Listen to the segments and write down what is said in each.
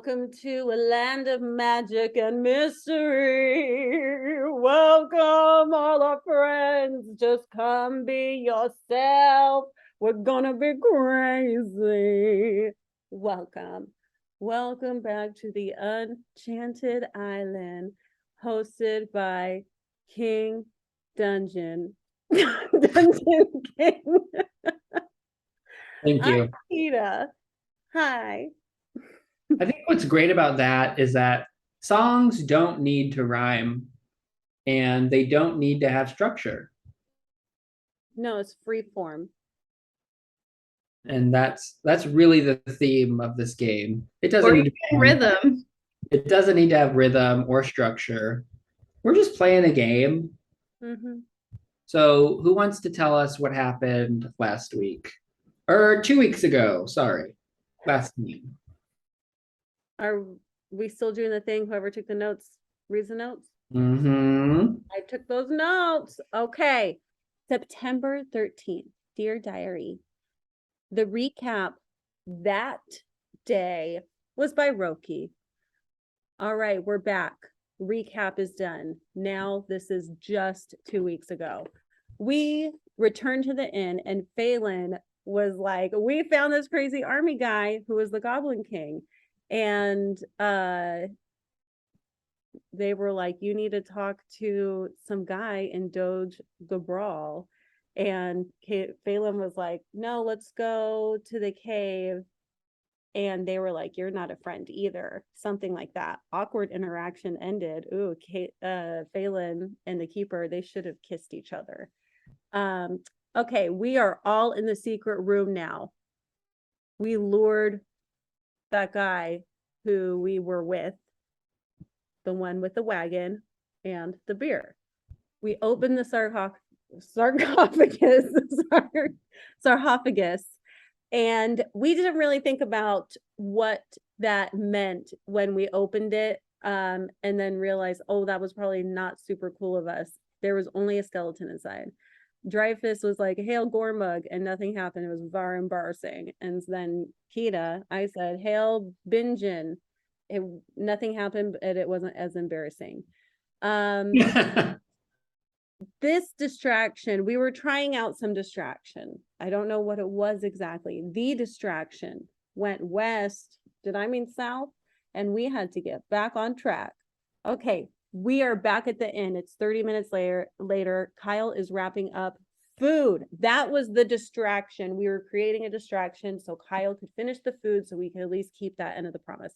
Welcome to a land of magic and mystery. Welcome, all our friends. Just come be yourself. We're gonna be crazy. Welcome. Welcome back to the Enchanted Island, hosted by King Dungeon. Dungeon King. Thank you. I'm Peter. Hi. I think what's great about that is that songs don't need to rhyme and they don't need to have structure. No, it's free form. And that's really the theme of this game. It doesn't Or need to even rhythm. it doesn't need to have rhythm or structure. We're just playing a game. Mm-hmm. So who wants to tell us what happened last week? Or 2 weeks ago, sorry. Last game. Are we still doing the thing? Whoever took the notes, reads the notes. Mm-hmm. I took those notes. Okay. September 13th, Dear Diary. The recap that day was by Roki. All right, we're back. Recap is done. Now this is just 2 weeks ago. We returned to the inn and Phelan was like, we found this crazy army guy who was the Goblin King. And they were like, you need to talk to some guy in Doge Gabral. And Phelan was like, no, let's go to the cave. And they were like, you're not a friend either. Something like that. Awkward interaction ended. Ooh, Phelan and the keeper, they should have kissed each other. Okay, we are all in the secret room now. We lured that guy who we were with, the one with the wagon and the beer. We opened the sarcophagus, and we didn't really think about what that meant when we opened it, and then realized, oh, that was probably not super cool of us. There was only a skeleton inside. Dreyfus was like, hail Gormug, and nothing happened. It was very embarrassing. And then Kita, I said, hail Bingen. Nothing happened, but it wasn't as embarrassing. This distraction, we were trying out some distraction. I don't know what it was exactly. The distraction went west. Did I mean south? And we had to get back on track. Okay, we are back at the inn. It's 30 minutes later. Kyle is wrapping up food. That was the distraction. We were creating a distraction so Kyle could finish the food so we could at least keep that end of the promise.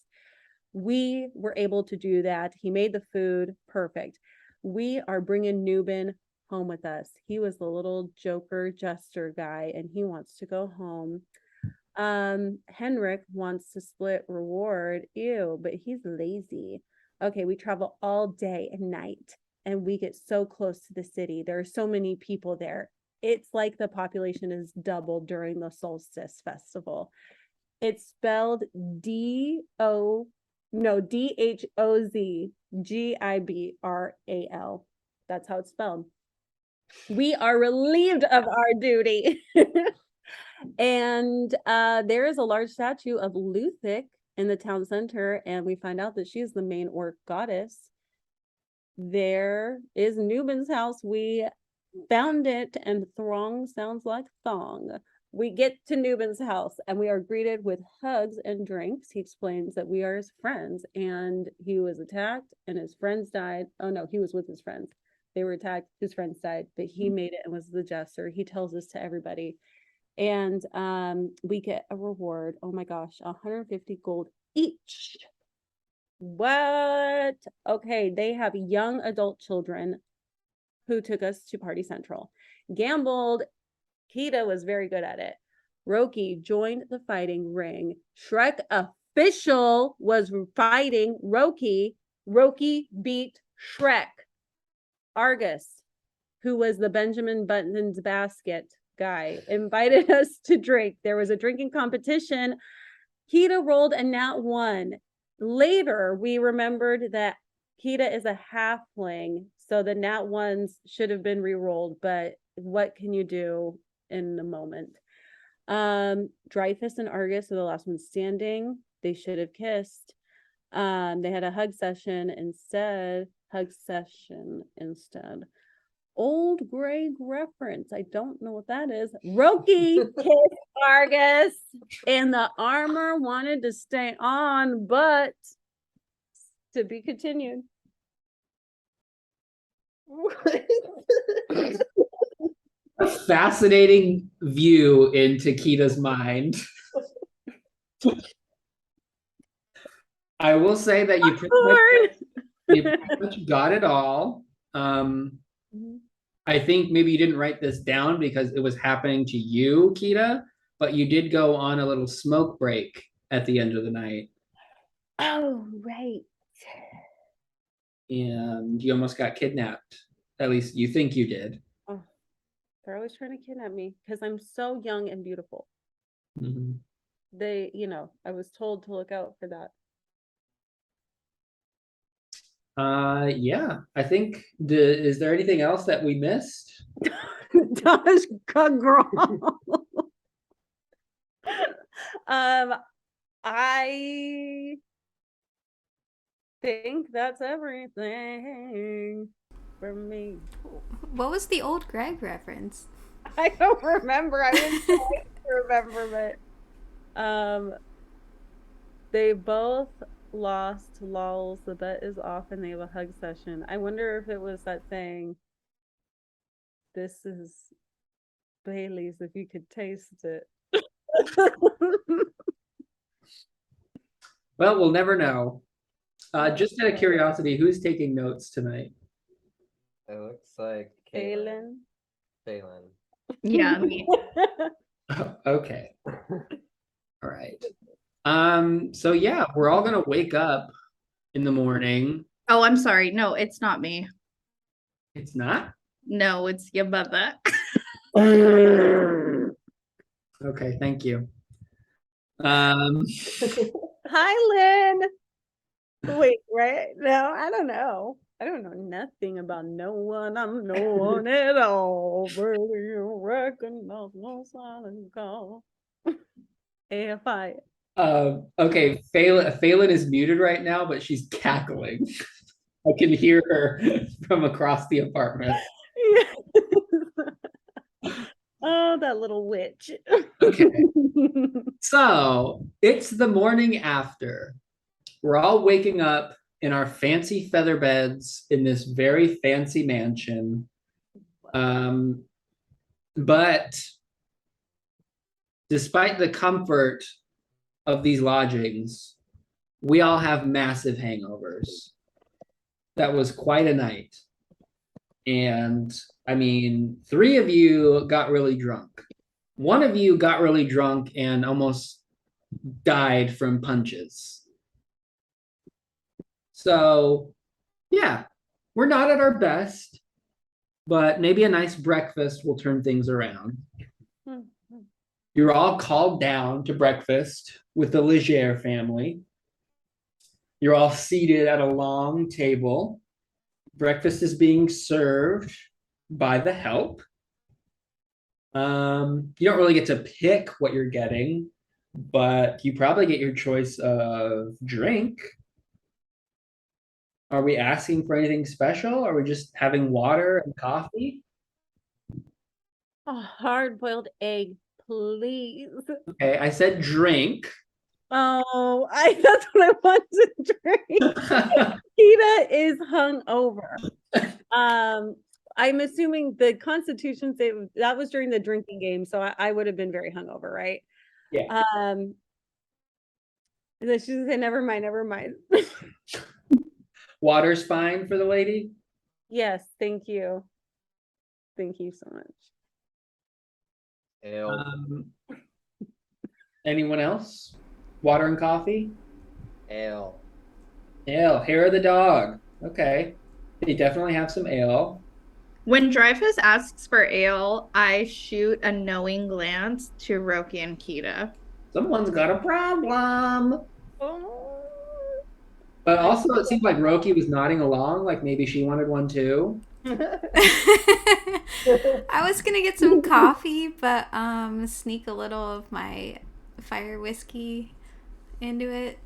We were able to do that. He made the food perfect. We are bringing Nubin home with us. He was the little joker jester guy and he wants to go home. Henrik wants to split reward. Ew, but he's lazy. Okay, we travel all day and night and we get so close to the city. There are so many people there. It's like the population is doubled during the solstice festival. It's spelled DHOZGIBRAL. That's how it's spelled. We are relieved of our duty. And there is a large statue of Luthik in the town center, and we find out that she's the main orc goddess. There is Nubin's house. We found it, and throng sounds like thong. We get to Nubin's house and we are greeted with hugs and drinks. He explains that we are his friends and he was attacked and his friends died. Oh no, he was with his friends. They were attacked, his friends died, but he made it and was the jester. He tells this to everybody. And we get a reward. Oh my gosh, 150 gold each. What? Okay, they have young adult children who took us to Party Central. Gambled. Kita was very good at it. Roki joined the fighting ring. Shrek official was fighting Roki. Roki beat Shrek. Argus, who was the Benjamin Button's basket guy, invited us to drink. There was a drinking competition. Kita rolled a Nat1. Later, we remembered that Kita is a halfling, so the Nat1s should have been re-rolled, but what can you do in the moment? Dreyfus and Argus are the last ones standing. They should have kissed. They had a hug session instead. Old Greg reference. I don't know what that is. Roki kissed Vargas, and the armor wanted to stay on, but to be continued. A fascinating view into Kita's mind. I will say that you pretty much got it all. I think maybe you didn't write this down because it was happening to you, Kita, but you did go on a little smoke break at the end of the night. Oh, right. And you almost got kidnapped. At least you think you did. Oh, they're always trying to kidnap me because I'm so young and beautiful. Mm-hmm. I was told to look out for that. Yeah, I think is there anything else that we missed? Dosh girl. I think that's everything for me. What was the old Greg reference? I don't remember. I was trying to remember, but they both lost lols. The bet is off and they have a hug session. I wonder if it was that saying, this is Bailey's if you could taste it. Well, we'll never know. Just out of curiosity, who's taking notes tonight? It looks like Kaylin. Phelan. Yeah, me. Oh, okay. All right. So yeah, we're all gonna wake up in the morning. Oh, I'm sorry. No, it's not me. It's not? No, it's your mother. Okay, thank you. Hi, Lynn. Wait, right? No, I don't know. I don't know nothing about no one. I'm no one at all. Where do you recognize no silent call? AFI. Okay, Phelan is muted right now, but she's cackling. I can hear her from across the apartment. Oh, that little witch. Okay. So it's the morning after. We're all waking up in our fancy feather beds in this very fancy mansion. But despite the comfort of these lodgings, we all have massive hangovers. That was quite a night. And I mean, 3 of you got really drunk. 1 of you got really drunk and almost died from punches. So, yeah, we're not at our best, but maybe a nice breakfast will turn things around. You're all called down to breakfast with the Leger family. You're all seated at a long table. Breakfast is being served by the help. You don't really get to pick what you're getting, but you probably get your choice of drink. Are we asking for anything special? Are we just having water and coffee? A hard-boiled egg, please. Okay, I said drink. Oh, that's what I want to drink. Kita is hungover. I'm assuming the Constitution statement that was during the drinking game, so I would have been very hungover, right? Yeah. And then she said, "Never mind, never mind." Water's fine for the lady? Yes, thank you. Thank you so much. Ale. Anyone else? Water and coffee? Ale. Ale, hair of the dog. Okay. They definitely have some ale. When Dreyfus asks for ale, I shoot a knowing glance to Roki and Kita. Someone's got a problem. Oh. But also, it seemed like Roki was nodding along, like maybe she wanted one too. I was gonna get some coffee, but sneak a little of my fire whiskey into it.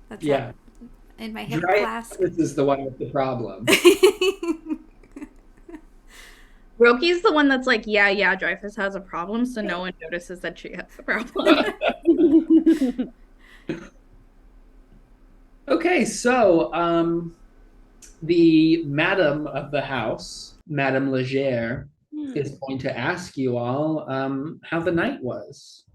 That's Yeah. in my hip Dreyfus flask. is the one with the problem. Roki's the one that's like, yeah, Dreyfus has a problem, so no one notices that she has a problem. Okay, so the madam of the house, Madame Legere, is going to ask you all how the night was.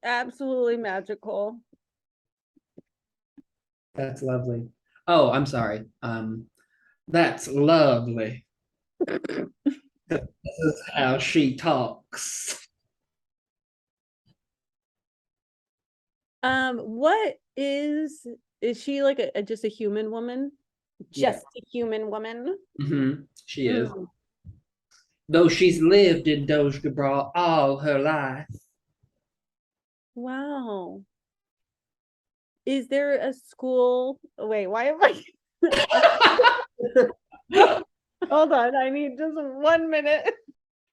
Absolutely magical. That's lovely. Oh, I'm sorry. That's lovely. This is how she talks. What is she like just a human woman? Yeah. Just a human woman? She is. Mm. Though she's lived in Doge Gabral all her life. Wow. Is there a school? Wait, why am I? Hold on, I need just 1 minute.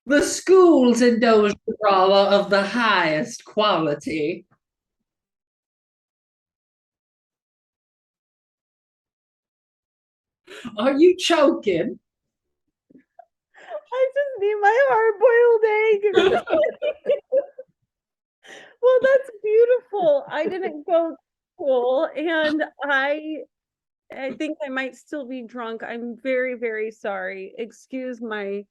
The schools in Doge Gabral are of the highest quality. Are you choking? I just need my hard-boiled egg. Well, that's beautiful. I didn't go to school, and I think I might still be drunk. I'm very, very sorry. Excuse my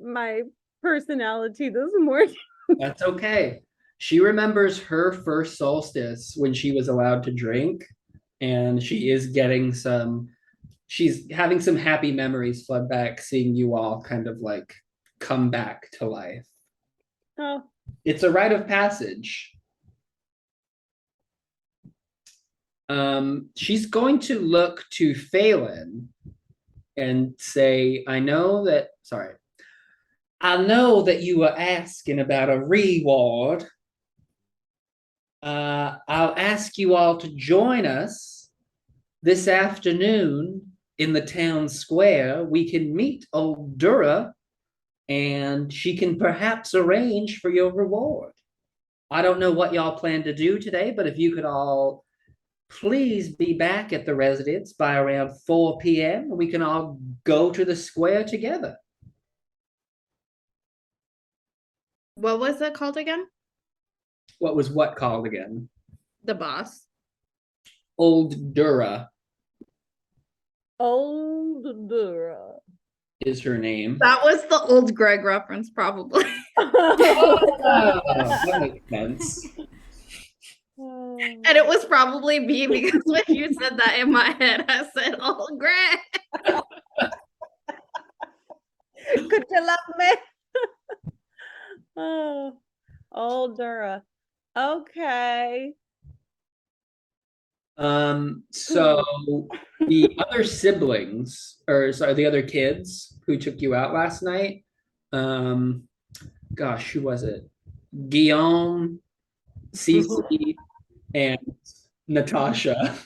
my personality this morning. That's okay. She remembers her first solstice when she was allowed to drink, and she's having some happy memories flood back, seeing you all kind of like come back to life. Oh, It's a rite of passage. She's going to look to Phelan and say, I know that you were asking about a reward. I'll ask you all to join us this afternoon in the town square. We can meet old Dura, and she can perhaps arrange for your reward. I don't know what y'all plan to do today, but if you could all please be back at the residence by around 4 p.m., we can all go to the square together. What was it called again? What was what called again? The boss. Old Dura old Dura. is her name. That was the old Greg reference, probably. Oh, that makes sense. And it was probably me because when you said that in my head, I said, "Oh, Greg." Could you love me? Oh, old Dura. Okay. So the other siblings, or sorry, the other kids who took you out last night, gosh, who was it? Guillaume, Cece, and Natasha.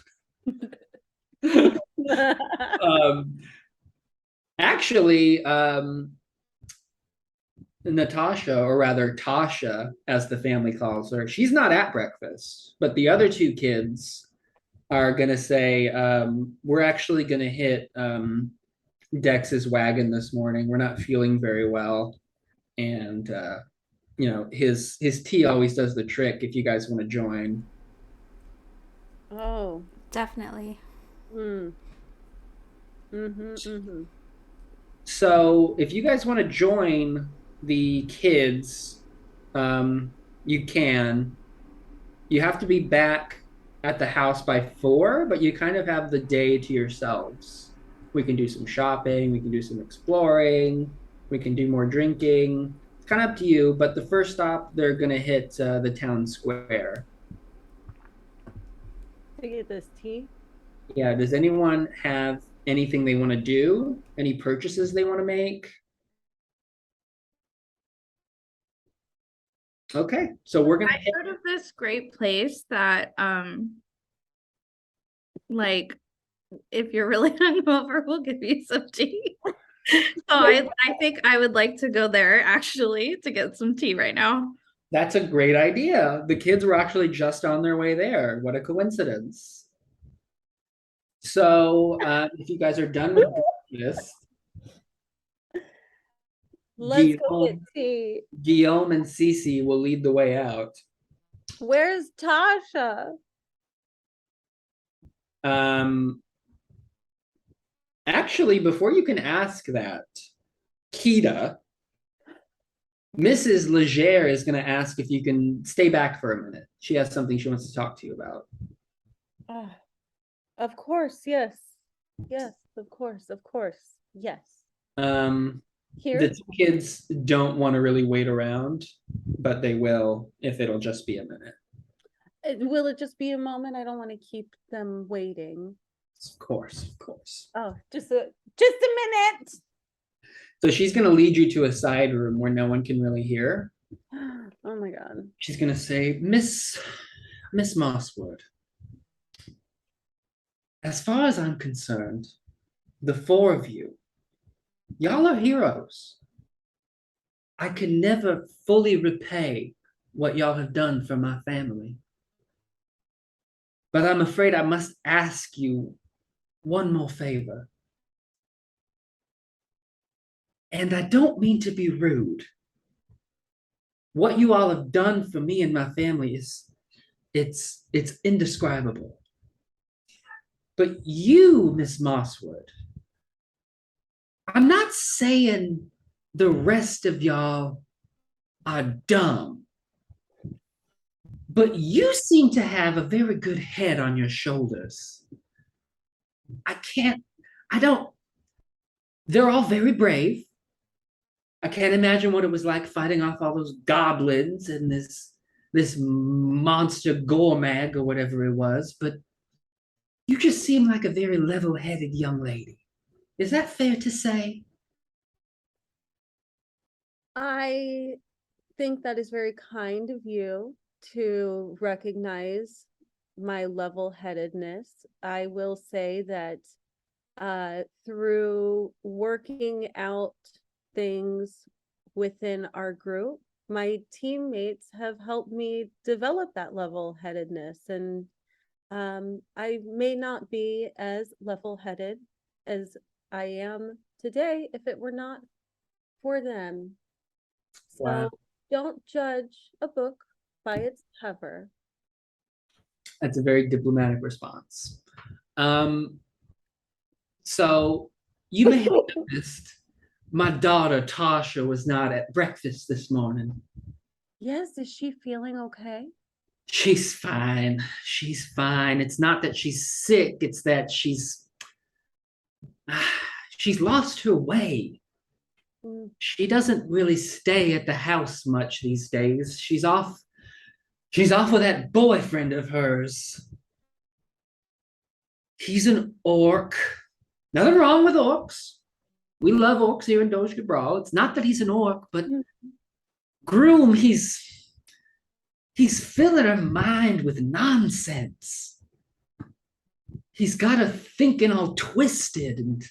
Actually, Natasha, or rather Tasha, as the family calls her, she's not at breakfast, but the other two kids are going to say, we're actually going to hit Dex's wagon this morning. We're not feeling very well. And, his tea always does the trick if you guys want to join. Oh. Definitely. So if you guys want to join the kids, you can. You have to be back at the house by 4, but you kind of have the day to yourselves. We can do some shopping, we can do some exploring, we can do more drinking. It's kind of up to you, but the first stop, they're going to hit the town square. To get this tea? Yeah, does anyone have anything they want to do? Any purchases they want to make? Okay, so we're gonna I heard of this great place that like if you're really hungover, we'll give you some tea. I think I would like to go there actually to get some tea right now. That's a great idea. The kids were actually just on their way there. What a coincidence. So, if you guys are done with breakfast, Let's go get Guillaume, tea. Guillaume and Cece will lead the way out. Where's Tasha? Actually, before you can ask that, Kita, Mrs. Leger is going to ask if you can stay back for a minute. She has something she wants to talk to you about. Of course, yes. Yes, of course, of course. Yes. Here. The two kids don't want to really wait around, but they will if it'll just be a minute. Will it just be a moment? I don't want to keep them waiting. Of course, of course. Oh, just a minute. So she's going to lead you to a side room where no one can really hear. Oh my God. She's going to say, Miss Mosswood, as far as I'm concerned, the four of you, y'all are heroes. I can never fully repay what y'all have done for my family. But I'm afraid I must ask you one more favor. And I don't mean to be rude. What you all have done for me and my family it's indescribable. But you, Miss Mosswood, I'm not saying the rest of y'all are dumb, but you seem to have a very good head on your shoulders. They're all very brave. I can't imagine what it was like fighting off all those goblins and this monster Gormag or whatever it was, but you just seem like a very level-headed young lady. Is that fair to say? I think that is very kind of you to recognize my level-headedness. I will say that through working out things within our group, my teammates have helped me develop that level-headedness, and I may not be as level-headed as I am today if it were not for them. So Wow. don't judge a book by its cover. That's a very diplomatic response. So you may have noticed my daughter Tasha was not at breakfast this morning. Yes, is she feeling okay? She's fine. She's fine. It's not that she's sick, it's that she's lost her way. She doesn't really stay at the house much these days. She's off with that boyfriend of hers. He's an orc. Nothing wrong with orcs. We love orcs here in Doge Cabral. It's not that he's an orc, but Groom, he's filling her mind with nonsense. He's got her thinking all twisted, and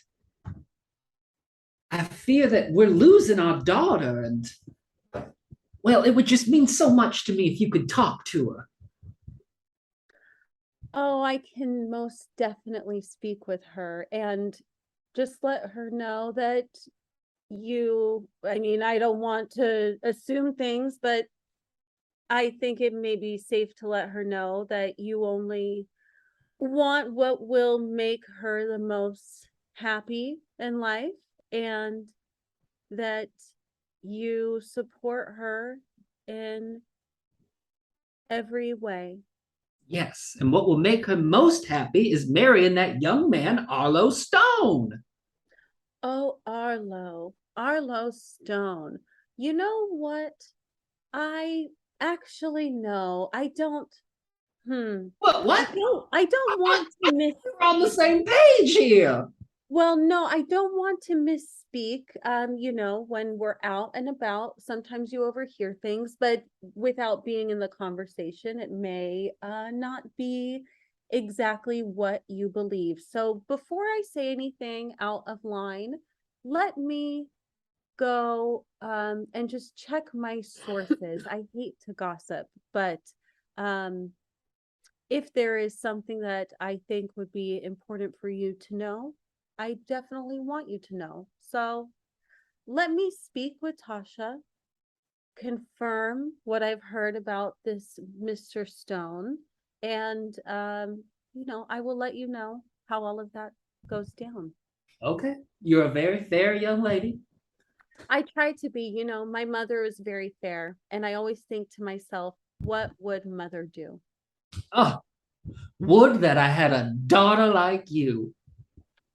I fear that we're losing our daughter, and well, it would just mean so much to me if you could talk to her. Oh, I can most definitely speak with her and just let her know that I don't want to assume things, but I think it may be safe to let her know that you only want what will make her the most happy in life, and that you support her in every way. Yes, and what will make her most happy is marrying that young man, Arlo Stone. Oh, Arlo Stone. You know what? I actually know. I don't. What? I don't want to miss. We're on the same page here. Well, no, I don't want to misspeak. When we're out and about, sometimes you overhear things, but without being in the conversation, it may not be exactly what you believe. So before I say anything out of line, let me go and just check my sources. I hate to gossip, but if there is something that I think would be important for you to know, I definitely want you to know. So let me speak with Tasha, confirm what I've heard about this Mr. Stone, and I will let you know how all of that goes down. Okay. You're a very fair young lady. I try to be, my mother is very fair, and I always think to myself, what would mother do? Oh, would that I had a daughter like you.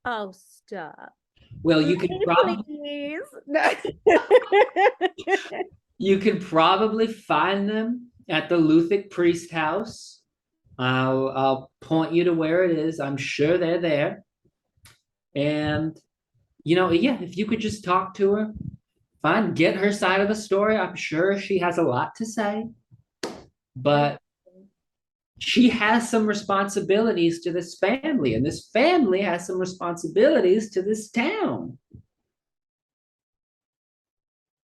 Oh, stop. Well, you can probably Please. No. you can probably find them at the Luthic Priest House. I'll point you to where it is. I'm sure they're there. And yeah, if you could just talk to her, get her side of the story. I'm sure she has a lot to say, but she has some responsibilities to this family, and this family has some responsibilities to this town.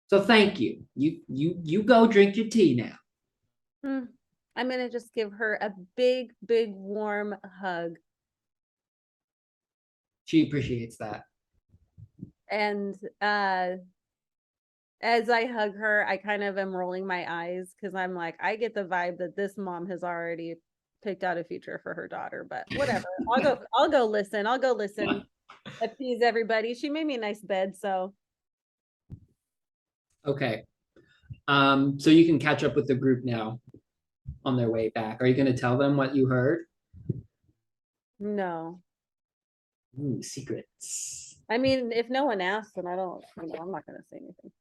So thank you. You go drink your tea now. I'm gonna just give her a big, big, warm hug. She appreciates that. And as I hug her, I kind of am rolling my eyes because I'm like, I get the vibe that this mom has already picked out a future for her daughter, but whatever. I'll go listen. Appease everybody. She made me a nice bed, so. Okay. So you can catch up with the group now on their way back. Are you going to tell them what you heard? No. Ooh, secrets. I mean, if no one asks, then I'm not gonna say anything.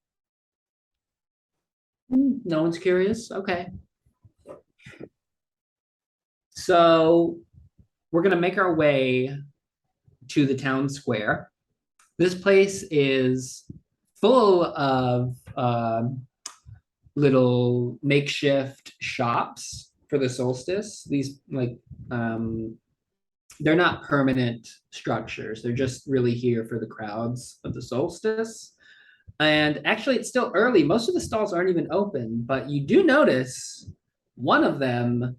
No one's curious? Okay. So we're going to make our way to the town square. This place is full of little makeshift shops for the solstice. These they're not permanent structures. They're just really here for the crowds of the solstice. And actually, it's still early. Most of the stalls aren't even open, but you do notice one of them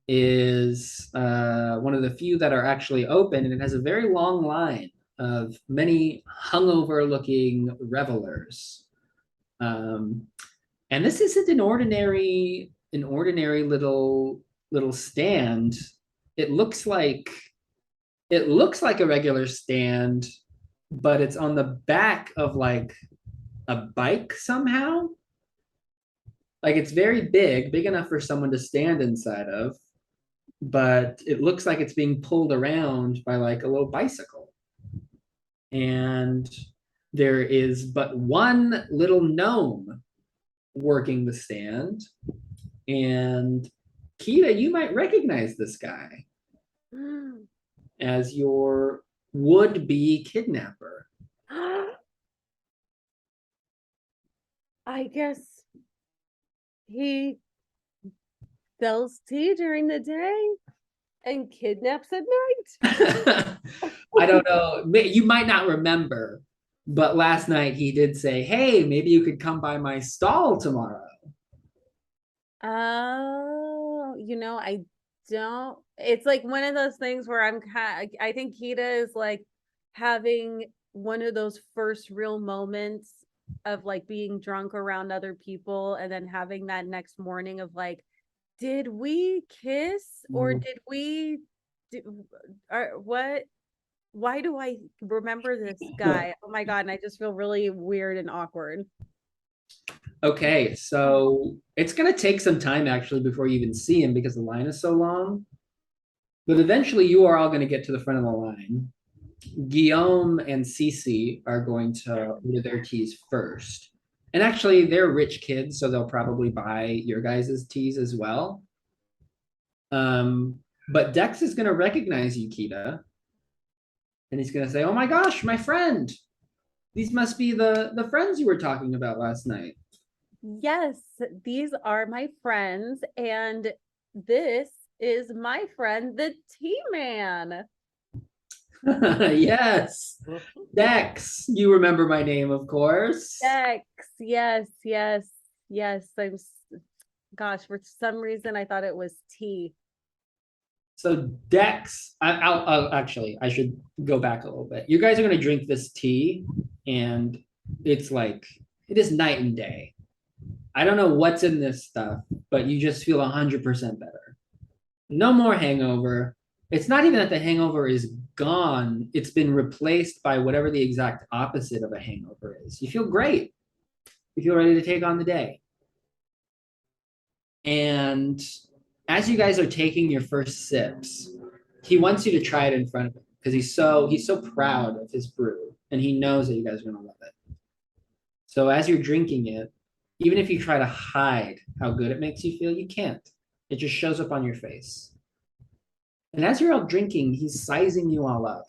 is one of the few that are actually open, and it has a very long line of many hungover looking revelers. And this isn't an ordinary little stand. It looks like a regular stand, but it's on the back of like a bike somehow. Like it's very big enough for someone to stand inside of, but it looks like it's being pulled around by like a little bicycle. And there is but one little gnome working the stand. And Kita, you might recognize this guy as your would-be kidnapper. I guess he sells tea during the day and kidnaps at night. I don't know. You might not remember, but last night he did say, "Hey, maybe you could come by my stall tomorrow." Oh, I don't. It's like one of those things where I think Kita is like having one of those first real moments of like being drunk around other people and then having that next morning of like, did we kiss or did we what? Why do I remember this guy? Oh my God. And I just feel really weird and awkward. Okay, so it's gonna take some time actually before you even see him because the line is so long. But eventually you are all gonna get to the front of the line. Guillaume and Cece are going to order their teas first. And actually they're rich kids, so they'll probably buy your guys' teas as well. But Dex is gonna recognize you, Kita. And he's gonna say, "Oh my gosh, my friend. These must be the friends you were talking about last night." Yes, these are my friends, and this is my friend, the Tea Man. Yes. Dex, you remember my name, of course. Dex, yes, yes, yes. Gosh, for some reason I thought it was T. So Dex, actually, I should go back a little bit. You guys are gonna drink this tea, and it's like it is night and day. I don't know what's in this stuff, but you just feel 100% better. No more hangover. It's not even that the hangover is gone, it's been replaced by whatever the exact opposite of a hangover is. You feel great. You feel ready to take on the day. And as you guys are taking your first sips, he wants you to try it in front of him because he's so proud of his brew and he knows that you guys are going to love it. So as you're drinking it, even if you try to hide how good it makes you feel, you can't. It just shows up on your face. And as you're all drinking, he's sizing you all up.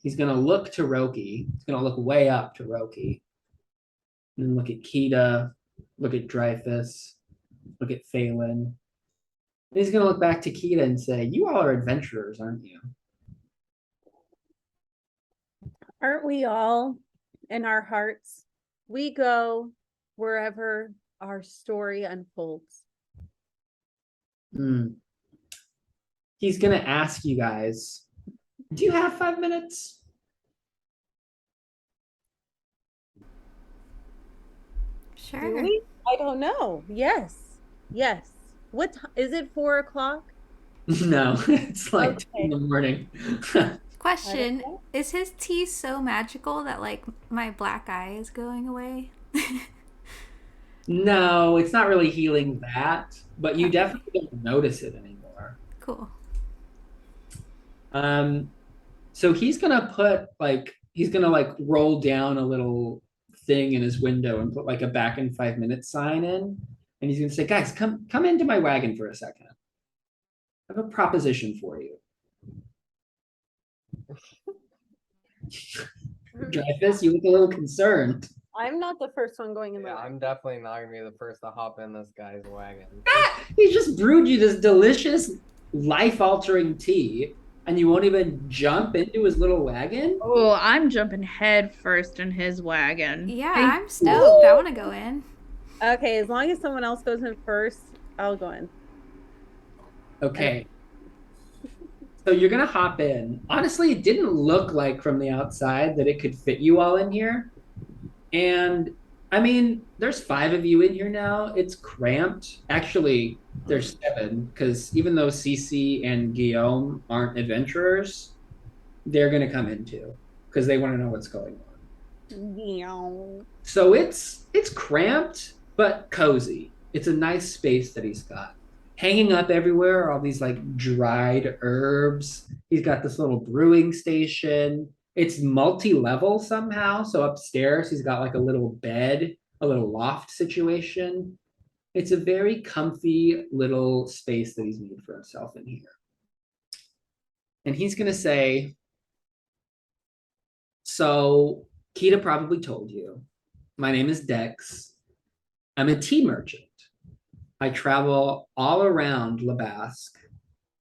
He's going to look to Roki. He's going to look way up to Roki. And then look at Kita, look at Dreyfus, look at Phelan. And he's going to look back to Kita and say, you all are adventurers, aren't you? Aren't we all in our hearts? We go wherever our story unfolds. He's going to ask you guys, do you have 5 minutes? Do Sure. we? I don't know. Yes. Yes. What is it, 4 o'clock? No, it's like 2 Okay. in the morning. Question, know. is his tea so magical that like my black eye is going away? No, it's not really healing that, but you Okay. definitely don't notice it anymore. Cool. So he's gonna roll down a little thing in his window and put like a back in 5 minutes sign in, and he's gonna say, guys, come into my wagon for a second. I have a proposition for you. Dreyfus, you look a little concerned. I'm not the first one going in the Yeah, wagon. I'm definitely not gonna be the first to hop in this guy's wagon. He just brewed you this delicious, life-altering tea, and you won't even jump into his little wagon? Oh, I'm jumping head first in his wagon. Yeah, Thank I'm stoked. I want to go in. Okay, as long as someone else goes in first, I'll go in. Okay. So you're gonna hop in. Honestly, it didn't look like from the outside that it could fit you all in here. And I mean, there's 5 of you in here now. It's cramped. Actually, there's 7, because even though Cece and Guillaume aren't adventurers, they're gonna come in too, because they want to know what's going on. Meow. So it's cramped, but cozy. It's a nice space that he's got. Hanging up everywhere are all these like dried herbs. He's got this little brewing station. It's multi-level somehow. So upstairs, he's got like a little bed, a little loft situation. It's a very comfy little space that he's made for himself in here. And he's going to say, so Kita probably told you, my name is Dex. I'm a tea merchant. I travel all around Labasque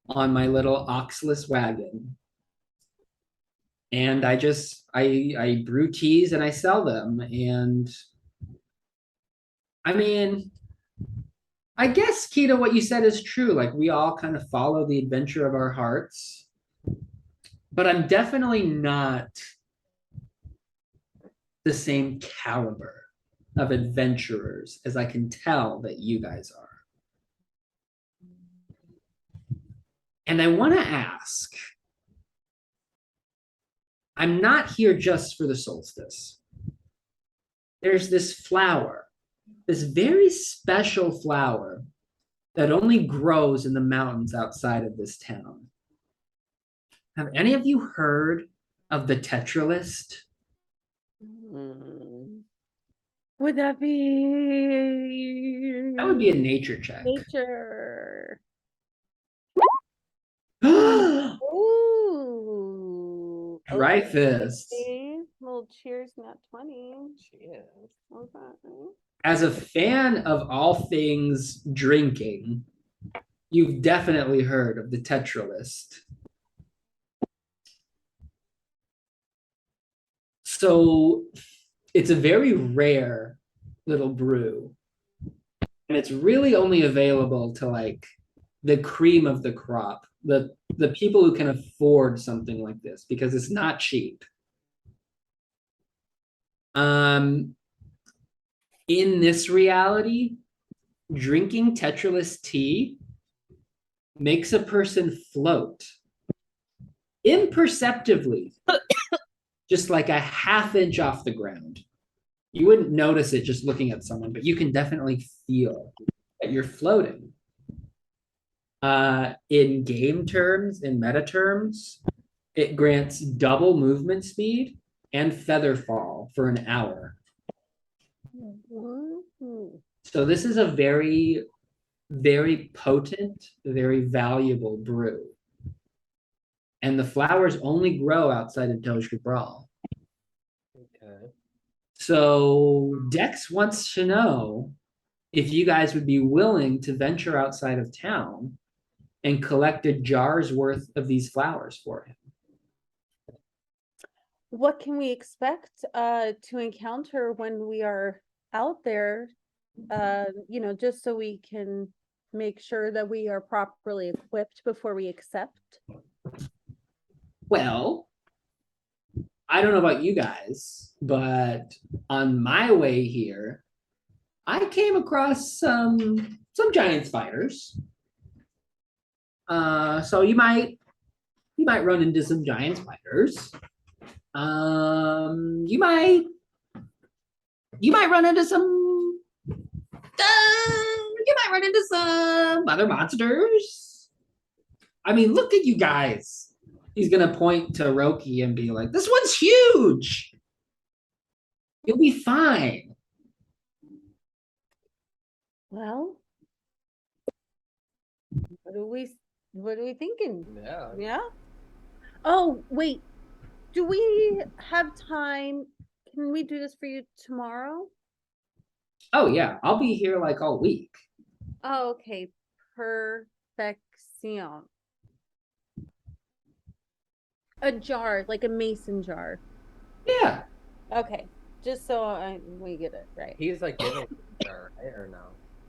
on my little oxless wagon. And I brew teas and I sell them. And I mean, I guess, Kita, what you said is true. Like, we all kind of follow the adventure of our hearts. But I'm definitely not the same caliber of adventurers as I can tell that you guys are. And I want to ask, I'm not here just for the solstice. There's this flower, this very special flower that only grows in the mountains outside of this town. Have any of you heard of the Tetralist? Would that be? That would be a nature check. Nature. Ooh. Dreyfus. Okay. Little cheers, Nat 20. Cheers. Okay. As a fan of all things drinking, you've definitely heard of the Tetralist. So it's a very rare little brew. And it's really only available to like the cream of the crop, the people who can afford something like this because it's not cheap. In this reality, drinking Tetralus tea makes a person float imperceptibly, just like a half inch off the ground. You wouldn't notice it just looking at someone, but you can definitely feel that you're floating. In game terms, in meta terms, it grants double movement speed and feather fall for an hour. So this is a very, very potent, very valuable brew. And the flowers only grow outside of Doge Brawl. Okay. So Dex wants to know if you guys would be willing to venture outside of town and collect a jar's worth of these flowers for him. What can we expect to encounter when we are out there? Just so we can make sure that we are properly equipped before we accept. Well, I don't know about you guys, but on my way here, I came across some giant spiders. So you might run into some giant spiders. You might run into some. You might run into some other monsters. I mean, look at you guys. He's gonna point to Roki and be like, "This one's huge. You'll be fine." Well, what are we thinking? Yeah. Yeah. Oh, wait. Do we have time? Can we do this for you tomorrow? Oh yeah, I'll be here like all week. Oh, okay. Perfection. A jar, like a mason jar. Yeah. Okay. Just so we get it right. He's like giving us a jar, right? Or no?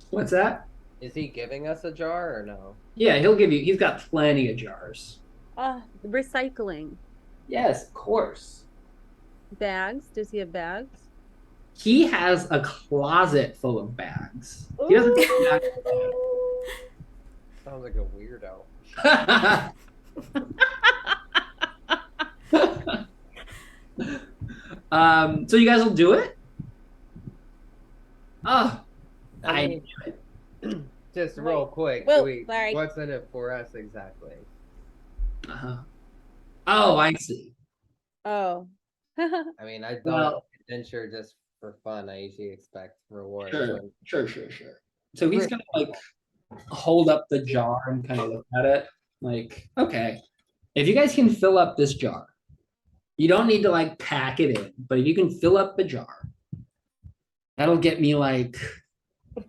What's that? Is he giving us a jar or no? Yeah, he'll give you. He's got plenty of jars. Recycling. Yes, of course. Bags. Does he have bags? He has a closet full of bags. He doesn't. Sounds like a weirdo. So you guys will do it? Oh, I I mean, just real quick, Well, wait, sorry. what's in it for us exactly? uh-huh. Oh, I see. Oh. I mean, I don't Well- adventure just for fun. I usually expect rewards. Sure. So he's gonna like hold up the jar and kind of look at it. Like, okay, if you guys can fill up this jar, you don't need to like pack it in, but if you can fill up the jar, that'll get me like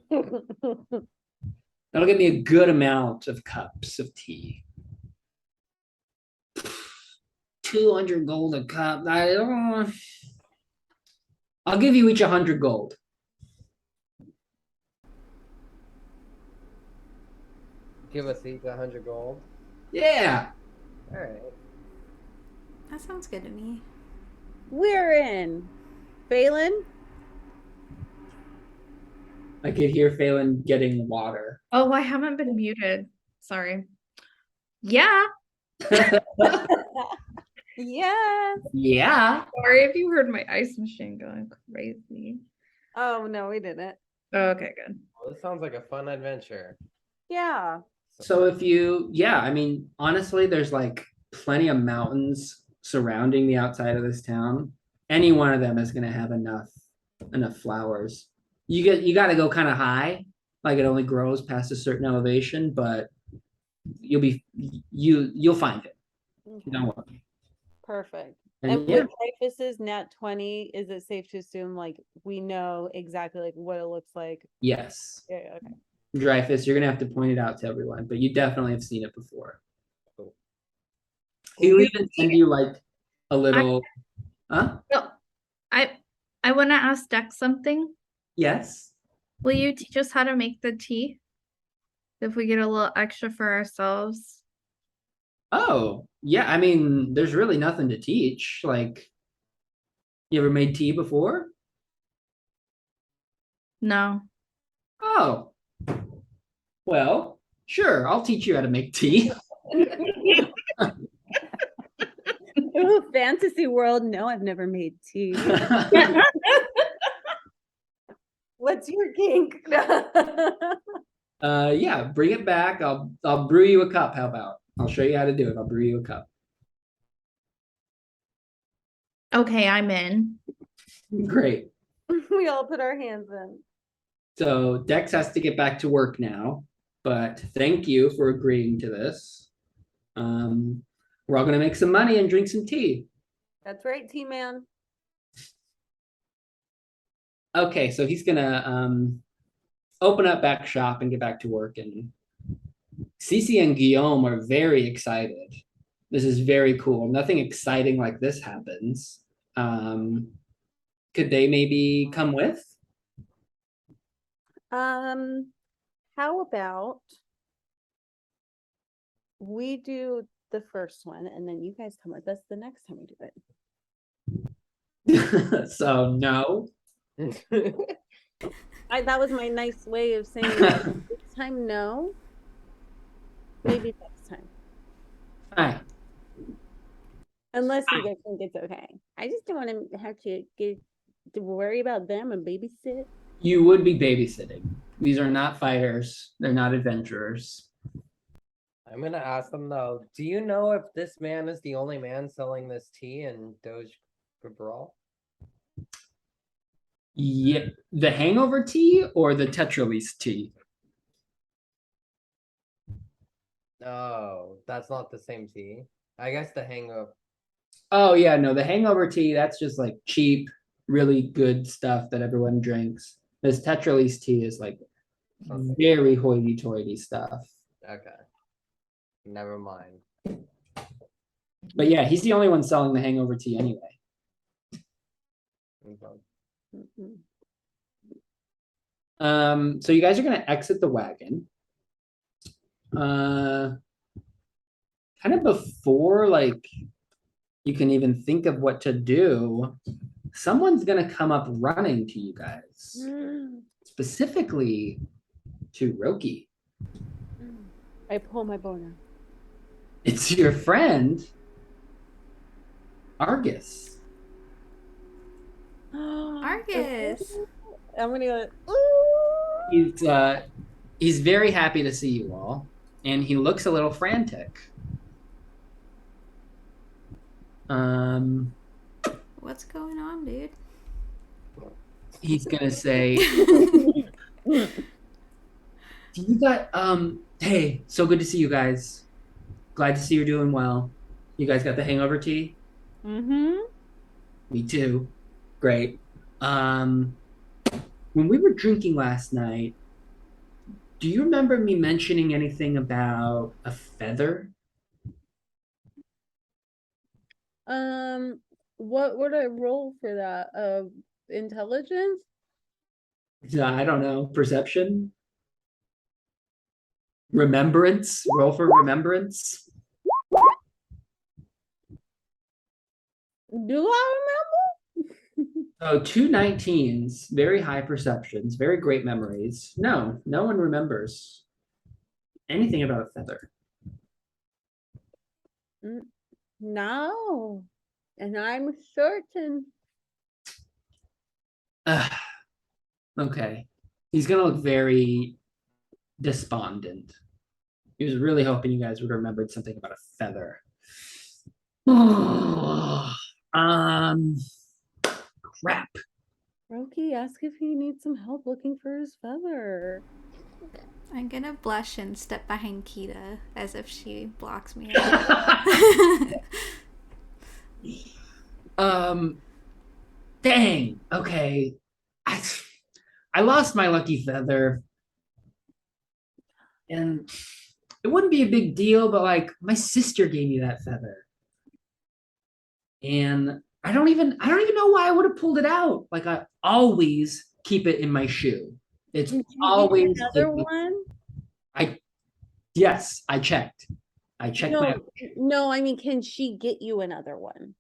that'll get me a good amount of cups of tea. 200 gold a cup. I'll give you each 100 gold. Give us each 100 gold. Yeah. All right. That sounds good to me. We're in. Phelan? I could hear Phelan getting water. Oh, I haven't been muted. Sorry. Yeah. Yes. Yeah. Sorry if you heard my ice machine going crazy. Oh, no, we didn't. Okay, good. Well, this sounds like a fun adventure. Yeah. So if you, yeah, I mean, honestly, there's like plenty of mountains surrounding the outside of this town. Any one of them is gonna have enough flowers. You got to go kind of high, like it only grows past a certain elevation, but you'll find it. Okay. Don't worry. Perfect. And And yeah, with Dreyfus's Nat 20, is it safe to assume like we know exactly like what it looks like? yes, Yeah, okay. Dreyfus, you're gonna have to point it out to everyone, but you definitely have seen it before. Cool. He'll even send you like a little, huh? No, I want to ask Dex something. Yes. Will you teach us how to make the tea? If we get a little extra for ourselves. Oh, yeah. I mean, there's really nothing to teach. Like, you ever made tea before? No. Oh, well, sure. I'll teach you how to make tea. Ooh, fantasy world. No, I've never made tea. What's your kink? Yeah, bring it back. I'll brew you a cup. How about? I'll show you how to do it. I'll brew you a cup. Okay, I'm in. Great. We all put our hands in. So Dex has to get back to work now, but thank you for agreeing to this. We're all gonna make some money and drink some tea. That's right, T-Man. Okay, so he's gonna open up back shop and get back to work. And Cece and Guillaume are very excited. This is very cool. Nothing exciting like this happens. Could they maybe come with? How about we do the first one and then you guys come with us the next time we do it. So no. That was my nice way of saying this time no. Maybe next time. Hi. Unless you guys think it's okay. I just don't want to have to worry about them and babysit. You would be babysitting. These are not fighters. They're not adventurers. I'm gonna ask them though, do you know if this man is the only man selling this tea in Doge Brawl? Yeah, the hangover tea or the tetralease tea? Oh, that's not the same tea. I guess the hangover. Oh yeah, no, the hangover tea, that's just like cheap, really good stuff that everyone drinks. This tetralease tea is like very hoity-toity stuff. Okay. Never mind. But yeah, he's the only one selling the hangover tea anyway. Okay. Mm-mm. So you guys are gonna exit the wagon. Kind of before like you can even think of what to do, someone's gonna come up running to you guys, specifically to Roki. I pull my boner. It's your friend, Argus. Argus. I'm gonna go. Ooh. He's very happy to see you all, and he looks a little frantic. What's going on, dude? He's gonna say, you got hey, so good to see you guys. Glad to see you're doing well. You guys got the hangover tea? Mm-hmm. Me too. Great. When we were drinking last night, do you remember me mentioning anything about a feather? What would I roll for that? Intelligence? I don't know. Perception? Remembrance? Roll for remembrance? Do I Oh, 2 19s, very high perceptions, very great memories. No, no one remembers anything about a feather. remember? No. And I'm certain. Okay. He's gonna look very despondent. He was really hoping you guys would have remembered something about a feather. Crap. Roki, ask if he needs some help looking for his feather. I'm gonna blush and step behind Kita as if she blocks me. Dang. Okay. I lost my lucky feather. And it wouldn't be a big deal, but like my sister gave me that feather. And I don't even know why I would have pulled it out. Like I always keep it in my shoe. It's Can she get always another in- one? yes, I checked. I checked No, I mean, can she get you another one?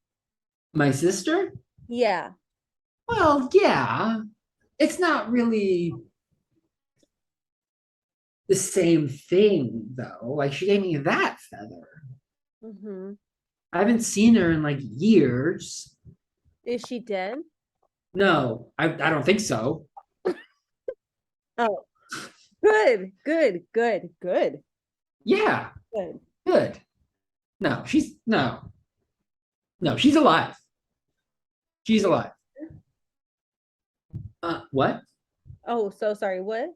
my sister. Yeah. Well, yeah, it's not really the same thing though. Like she gave me that feather. Mm-hmm. I haven't seen her in like years. Is she dead? No, I don't think so. Oh, good, good, good, good, Yeah, good. good. No, she's alive. She's alive. What? Oh, so sorry. What?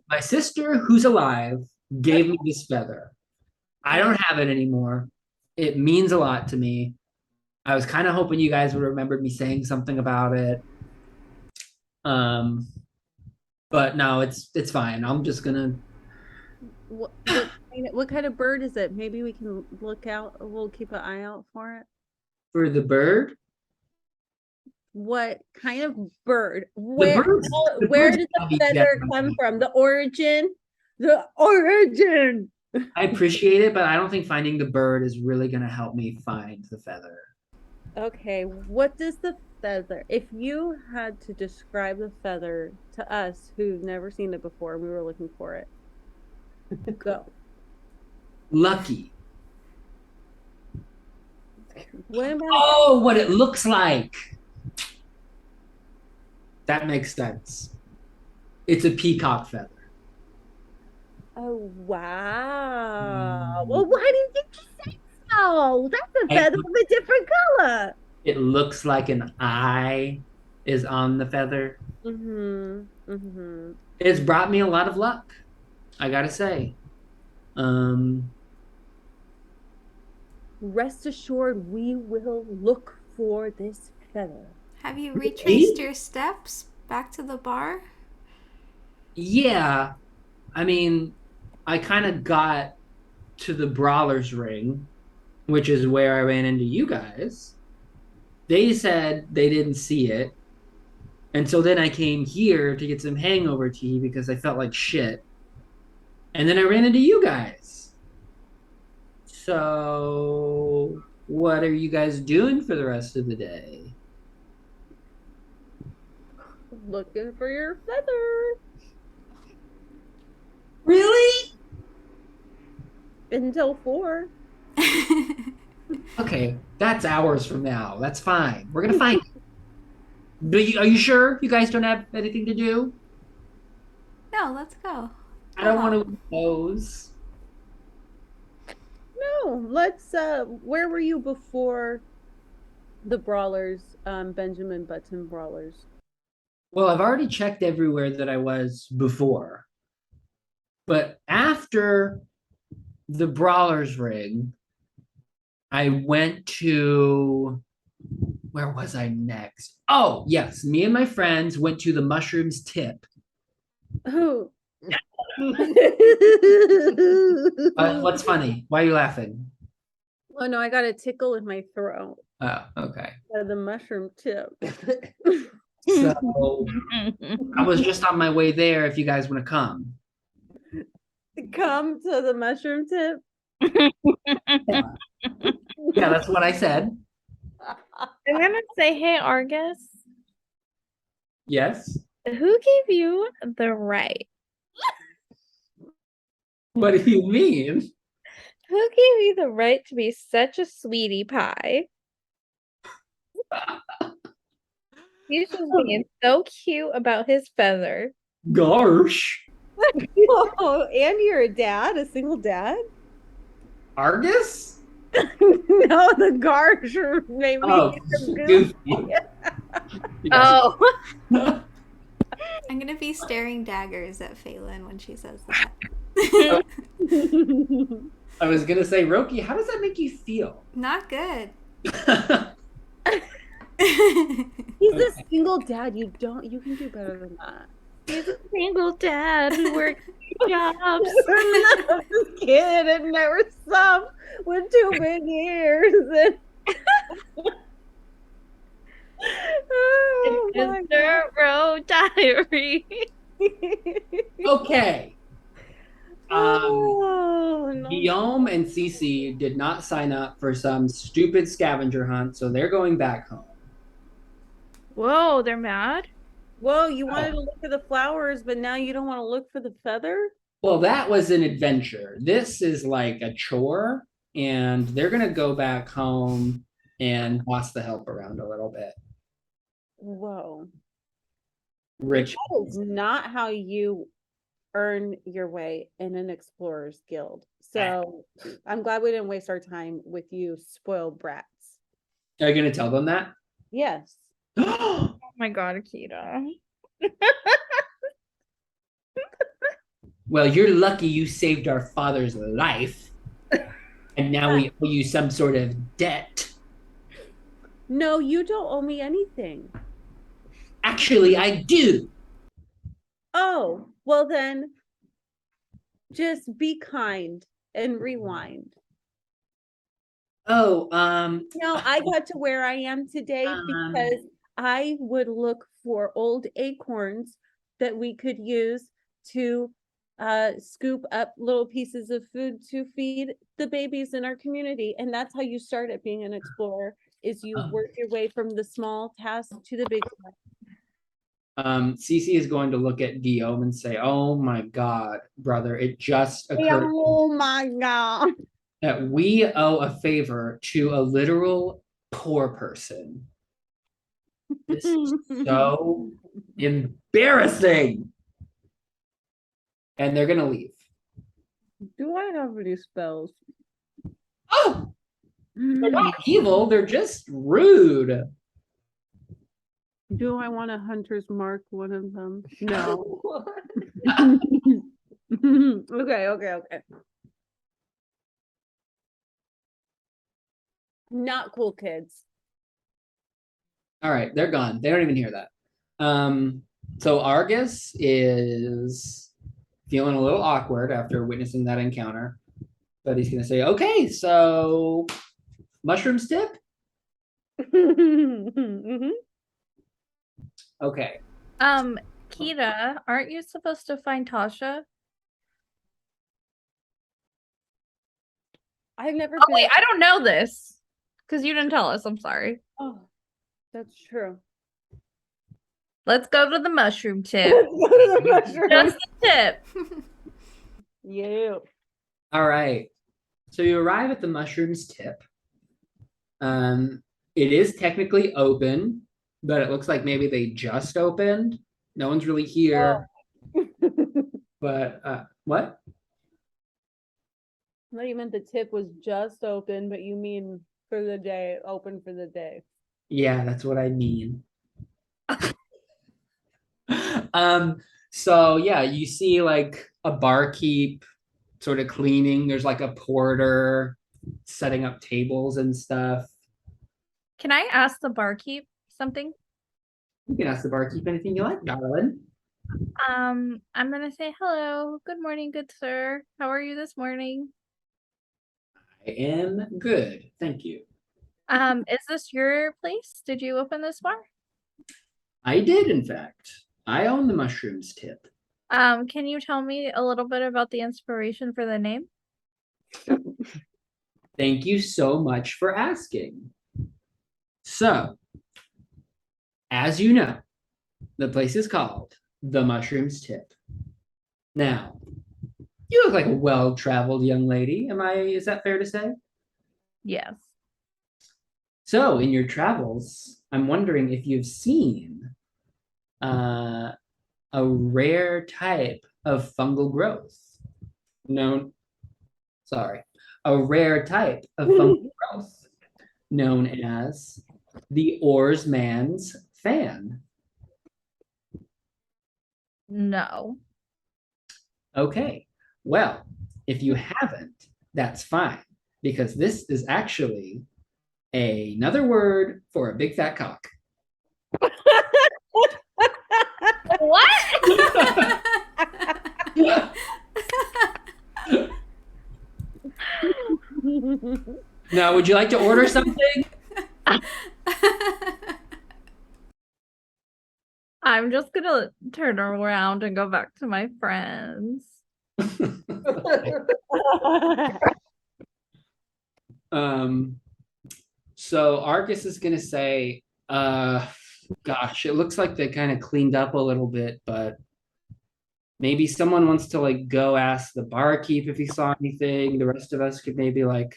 My sister, who's alive, gave me this feather. I don't have it anymore. It means a lot to me. I was kind of hoping you guys would remember me saying something about it. But no, it's fine. I'm just gonna What kind of bird is it? Maybe we can look out. We'll keep an eye out for it. for the bird. What kind of bird? Where The where bird's did gotta the be feather dead. come from? The origin? The origin. I appreciate it, but I don't think finding the bird is really gonna help me find the feather. Okay, what does the feather, if you had to describe the feather to us who've never seen it before, we were looking for it. Go. Lucky. What about Oh, what it looks like. That makes sense. It's a peacock feather. Oh wow. Well, why didn't you say so? That's a feather of a different color. It looks like an eye is on the feather. Mm-hmm. Mm-hmm. It's brought me a lot of luck, I gotta say. Rest assured, we will look for this feather. Have you retraced your steps back to the bar? Yeah, I mean, I kind of got to the Brawler's Ring, which is where I ran into you guys. They said they didn't see it. And so then I came here to get some hangover tea because I felt like shit. And then I ran into you guys. So, what are you guys doing for the rest of the day? Looking for your feather. Really? Until 4. Okay, that's hours from now. That's fine. We're gonna find it. Are you sure you guys don't have anything to do? No, let's go. I don't want to lose. No, let's where were you before the brawlers, Benjamin Button brawlers? Well, I've already checked everywhere that I was before. But after the Brawler's Ring, I went to where was I next? Oh, yes, me and my friends went to the Mushrooms Tip. Oh. What's funny? Why are you laughing? Oh no, I got a tickle in my throat. Oh, okay. The mushroom tip. So I was just on my way there if you guys want to come. Come to the mushroom tip. Yeah, that's what I said. I'm gonna say, hey, Argus, Yes. who gave you the right? What do you mean? Who gave you the right to be such a sweetie pie? He's just being so cute about his feather. Gosh. Oh, and you're a dad, a single dad? Argus? No, the Garsh made me Oh, goofy. Yes. Oh, I'm gonna be staring daggers at Phelan when she says that. I was gonna say, Roki, how does that make you feel? Not good. He's a single dad. You can do better than that. he's a single dad who works 2 jobs. This kid and never stopped with 2 big ears. Oh my It's the road diary. Okay. Oh, no. Guillaume and Cece did not sign up for some stupid scavenger hunt, so they're going back home. Whoa, they're mad? Whoa, you wanted to look for the flowers, but now you don't want to look for the feather? Well, that was an adventure. This is like a chore, and they're gonna go back home and boss the help around a little bit. Whoa. Rich. That is not how you earn your way in an explorer's guild. So I'm glad we didn't waste our time with you spoiled brats. Are you gonna tell them that? Yes. Oh my god, Akita. Well, you're lucky you saved our father's life, and now we owe you some sort of debt. No, you don't owe me anything. Actually, I do. Oh, well then just be kind and rewind. Oh, I got to where I am today because I would look for old acorns that we could use to scoop up little pieces of food to feed the babies in our community. And that's how you start at being an explorer, is you work your way from the small task to the big one. Cece is going to look at Guillaume and say, "Oh my God, brother, it just occurred Oh my God. that we owe a favor to a literal poor person. This is so embarrassing." And they're gonna leave. Do I have any spells? Oh, they're not evil, they're just rude. Do I want a hunter's mark one of them? No. Okay. Not cool, kids. All right, they're gone. They don't even hear that. So Argus is feeling a little awkward after witnessing that encounter, but he's gonna say, "Okay, so mushrooms tip." Mhm. Okay. Kita, aren't you supposed to find Tasha? I've never Oh been. wait, I don't know this. Because you didn't tell us, I'm sorry. Oh, that's true. Let's go to the mushroom tip. Go to the mushroom. Just the tip. Yeah. All right. So you arrive at the mushrooms tip. It is technically open, but it looks like maybe they just opened. No one's really here. But what? No, you meant the tip was just open, but you mean for the day, open for the day. Yeah, that's what I mean. So yeah, you see like a barkeep sort of cleaning. There's like a porter setting up tables and stuff. Can I ask the barkeep something? You can ask the barkeep anything you like, darling. I'm gonna say hello. Good morning, good sir. How are you this morning? I am good, thank you. Is this your place? Did you open this bar? I did, in fact. I own the mushrooms tip. Can you tell me a little bit about the inspiration for the name? Thank you so much for asking. So, as you know, the place is called the Mushrooms Tip. Now, you look like a well-traveled young lady. Is that fair to say? Yes. So, in your travels, I'm wondering if you've seen a rare type of fungal growth. A rare type of fungal growth known as the oarsman's fan. No. Okay, well, if you haven't, that's fine, because this is actually another word for a big fat cock. What? Now, would you like to order something? I'm just gonna turn around and go back to my friends. So Argus is gonna say, gosh, it looks like they kind of cleaned up a little bit, but maybe someone wants to like go ask the barkeep if he saw anything. The rest of us could maybe like,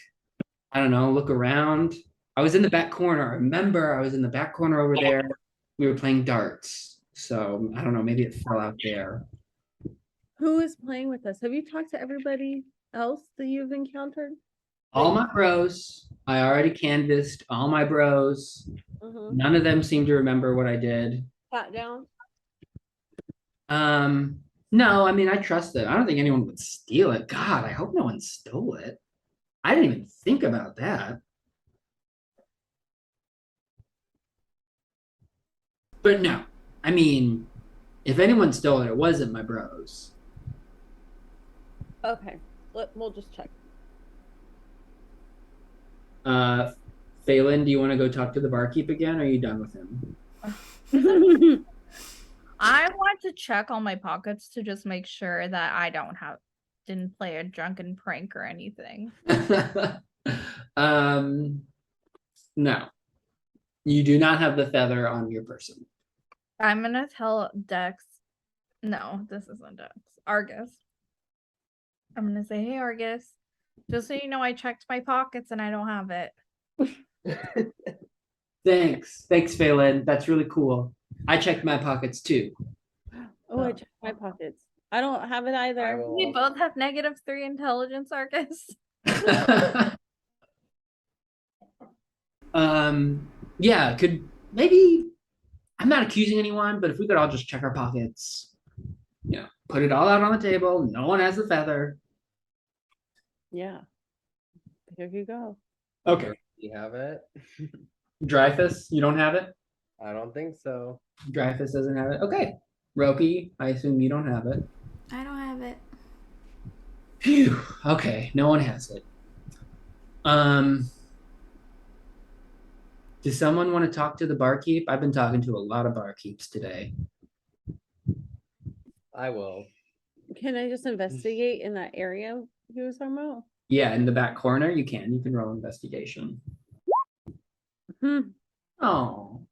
I don't know, look around. I was in the back corner. I remember I was in the back corner over there. We were playing darts. So I don't know, maybe it fell out there. Who is playing with us? Have you talked to everybody else that you've encountered? All my bros, I already canvassed all my bros. None of them seem to remember what I did. Pat down. No, I mean, I trust them. I don't think anyone would steal it. God, I hope no one stole it. I didn't even think about that. But no, I mean, if anyone stole it, it wasn't my bros. Okay, we'll just check. Phelan, do you want to go talk to the barkeep again, or are you done with him? I want to check all my pockets to just make sure that I didn't play a drunken prank or anything. No. You do not have the feather on your person. I'm gonna tell Dex. No, this isn't Dex. Argus. I'm gonna say, hey Argus, just so you know, I checked my pockets and I don't have it. Thanks, Phelan. That's really cool. I checked my pockets too. Oh, I checked my pockets. I don't have it either. We both have -3 intelligence, Argus. Yeah, could maybe, I'm not accusing anyone, but if we could all just check our pockets, put it all out on the table. No one has the feather. Yeah. Here you go. Okay. You have it? Dreyfus, you don't have it? I don't think so. Dreyfus doesn't have it. Okay. Roki, I assume you don't have it. I don't have it. Phew. Okay, no one has it. Does someone want to talk to the barkeep? I've been talking to a lot of barkeeps today. I will. Can I just investigate in that area he was talking about? Yeah, in the back corner, you can roll investigation. Oh.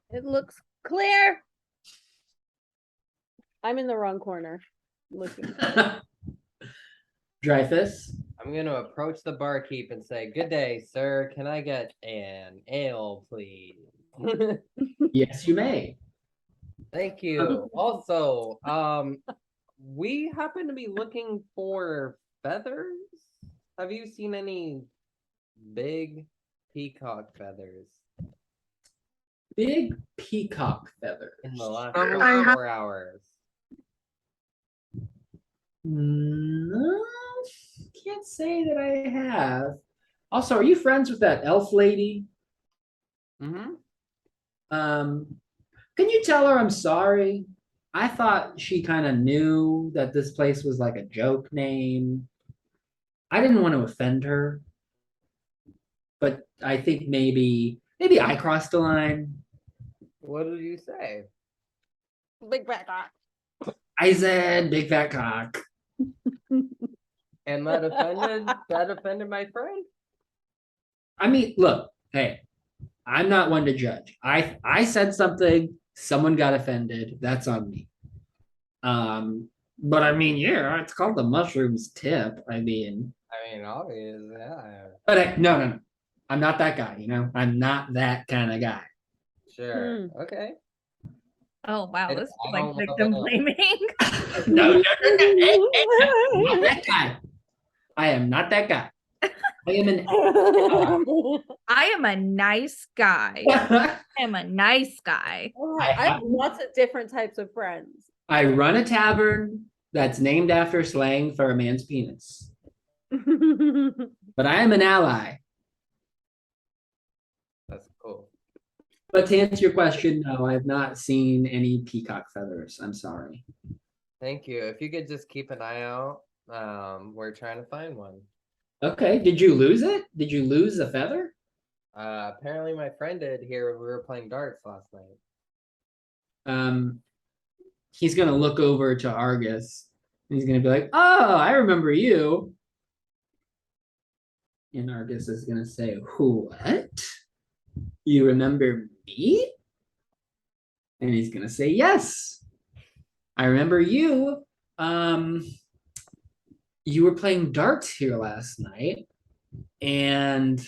It looks clear. I'm in the wrong corner. Looking. Dreyfus. I'm going to approach the barkeep and say, "Good day, sir. Can I get an ale, please?" Yes, you may. Thank you. Also, we happen to be looking for feathers. Have you seen any big peacock feathers Big peacock feathers. in the last I 24 hours? No, can't say that I have. Also, are you friends with that elf lady? Mm-hmm. Can you tell her I'm sorry? I thought she kind of knew that this place was like a joke name. I didn't want to offend her, but I think maybe I crossed the line. What did you say? Big fat cock. I said big fat cock. And that offended my friend? I mean, look, hey, I'm not one to judge. I said something, someone got offended. That's on me. But I mean, yeah, it's called the mushrooms tip. I mean, Obvious, yeah. but no. I'm not that guy, I'm not that kind of guy. Sure. Okay. Oh wow, this is I like don't love victim it. blaming. No. I'm not that guy. I am not that guy. I am an I am a nice guy. I am a nice guy. I have lots of different types of friends. I run a tavern that's named after slang for a man's penis. But I am an ally. That's cool. But to answer your question, no, I have not seen any peacock feathers. I'm sorry. Thank you. If you could just keep an eye out, we're trying to find one. Okay, did you lose it? Did you lose a feather? Apparently my friend did here when we were playing darts last night. he's gonna look over to Argus and he's gonna be like, "Oh, I remember you." And Argus is gonna say, "What? You remember me?" And he's gonna say, "Yes, I remember you. Um, you were playing darts here last night, and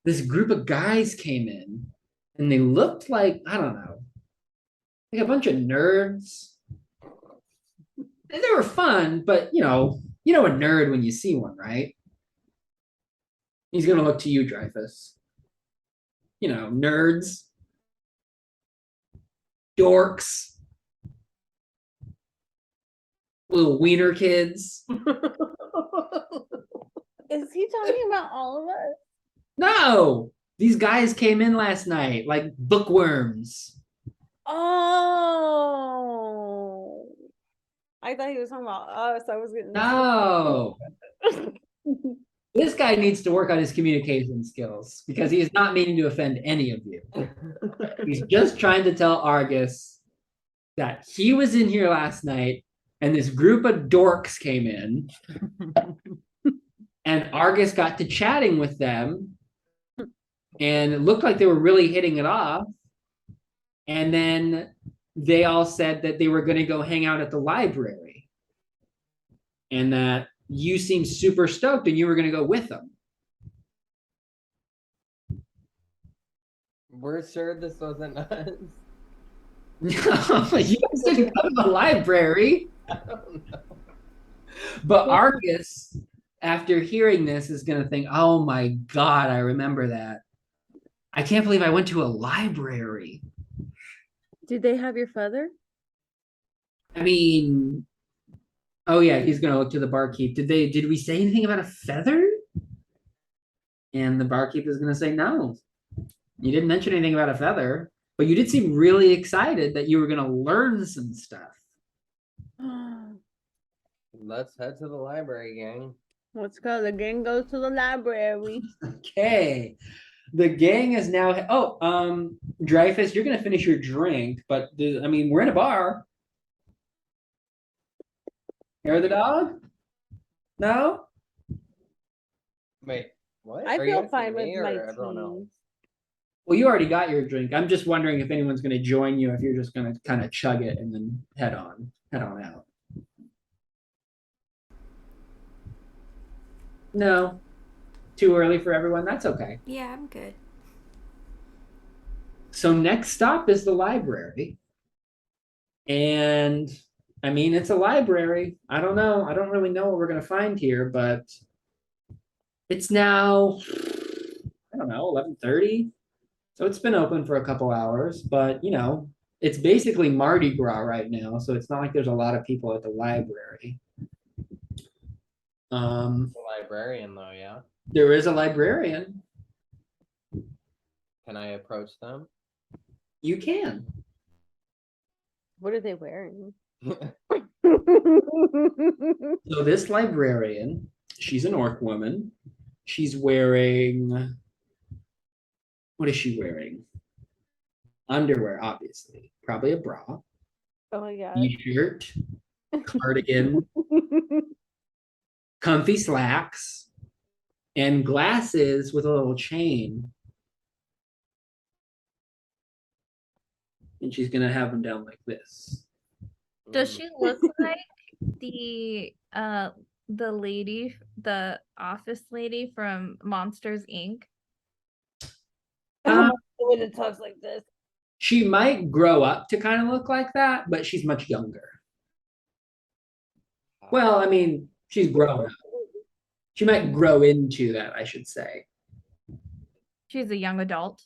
this group of guys came in, and they looked like, I don't know, like a bunch of nerds. And they were fun, but you know a nerd when you see one, right?" He's gonna look to you, Dreyfus. You know, nerds, dorks, little wiener kids. Is he talking about all of us? No, these guys came in last night like bookworms. Oh, I thought he was talking about us. I was getting No, this guy needs to work on his communication skills because he is not meaning to offend any of you. He's just trying to tell Argus that he was in here last night and this group of dorks came in and Argus got to chatting with them and it looked like they were really hitting it off. And then they all said that they were going to go hang out at the library and that you seemed super stoked and you were going to go with them. We're sure this wasn't us. No, you guys didn't go to the library. I don't know. But Argus, after hearing this, is going to think, oh my God, I remember that. I can't believe I went to a library. Did they have your feather? I mean, oh yeah, he's going to look to the barkeep. Did we say anything about a feather? And the barkeep is going to say, no, you didn't mention anything about a feather, but you did seem really excited that you were going to learn some stuff. Let's head to the library, gang. Let's go. The gang goes to the library. Okay. The gang is now. Oh, Dreyfus, you're gonna finish your drink, but I mean, we're in a bar. Hair the dog? No. Wait, what? I Are you feel asking fine with me or my everyone else? tea. Well, you already got your drink. I'm just wondering if anyone's gonna join you. If you're just gonna kind of chug it and then head on out. No. Too early for everyone. That's okay. Yeah, I'm good. So next stop is the library. And I mean, it's a library. I don't know. I don't really know what we're going to find here, but it's now, I don't know, 11:30. So it's been open for a couple hours, but it's basically Mardi Gras right now. So it's not like there's a lot of people at the library. The librarian, though, yeah. There is a librarian. Can I approach them? You can. What are they wearing? So this librarian, she's an orc woman. She's wearing, what is she wearing? Underwear, obviously. Probably a bra, Oh my god. t-shirt, cardigan, comfy slacks, and glasses with a little chain. And she's gonna have them down like this. Does she look like the lady, the office lady from Monsters Inc? Uh, The way that talks like this. She might grow up to kind of look like that, but she's much younger. Well, I mean, she's grown up. She might grow into that, I should say. She's a young adult.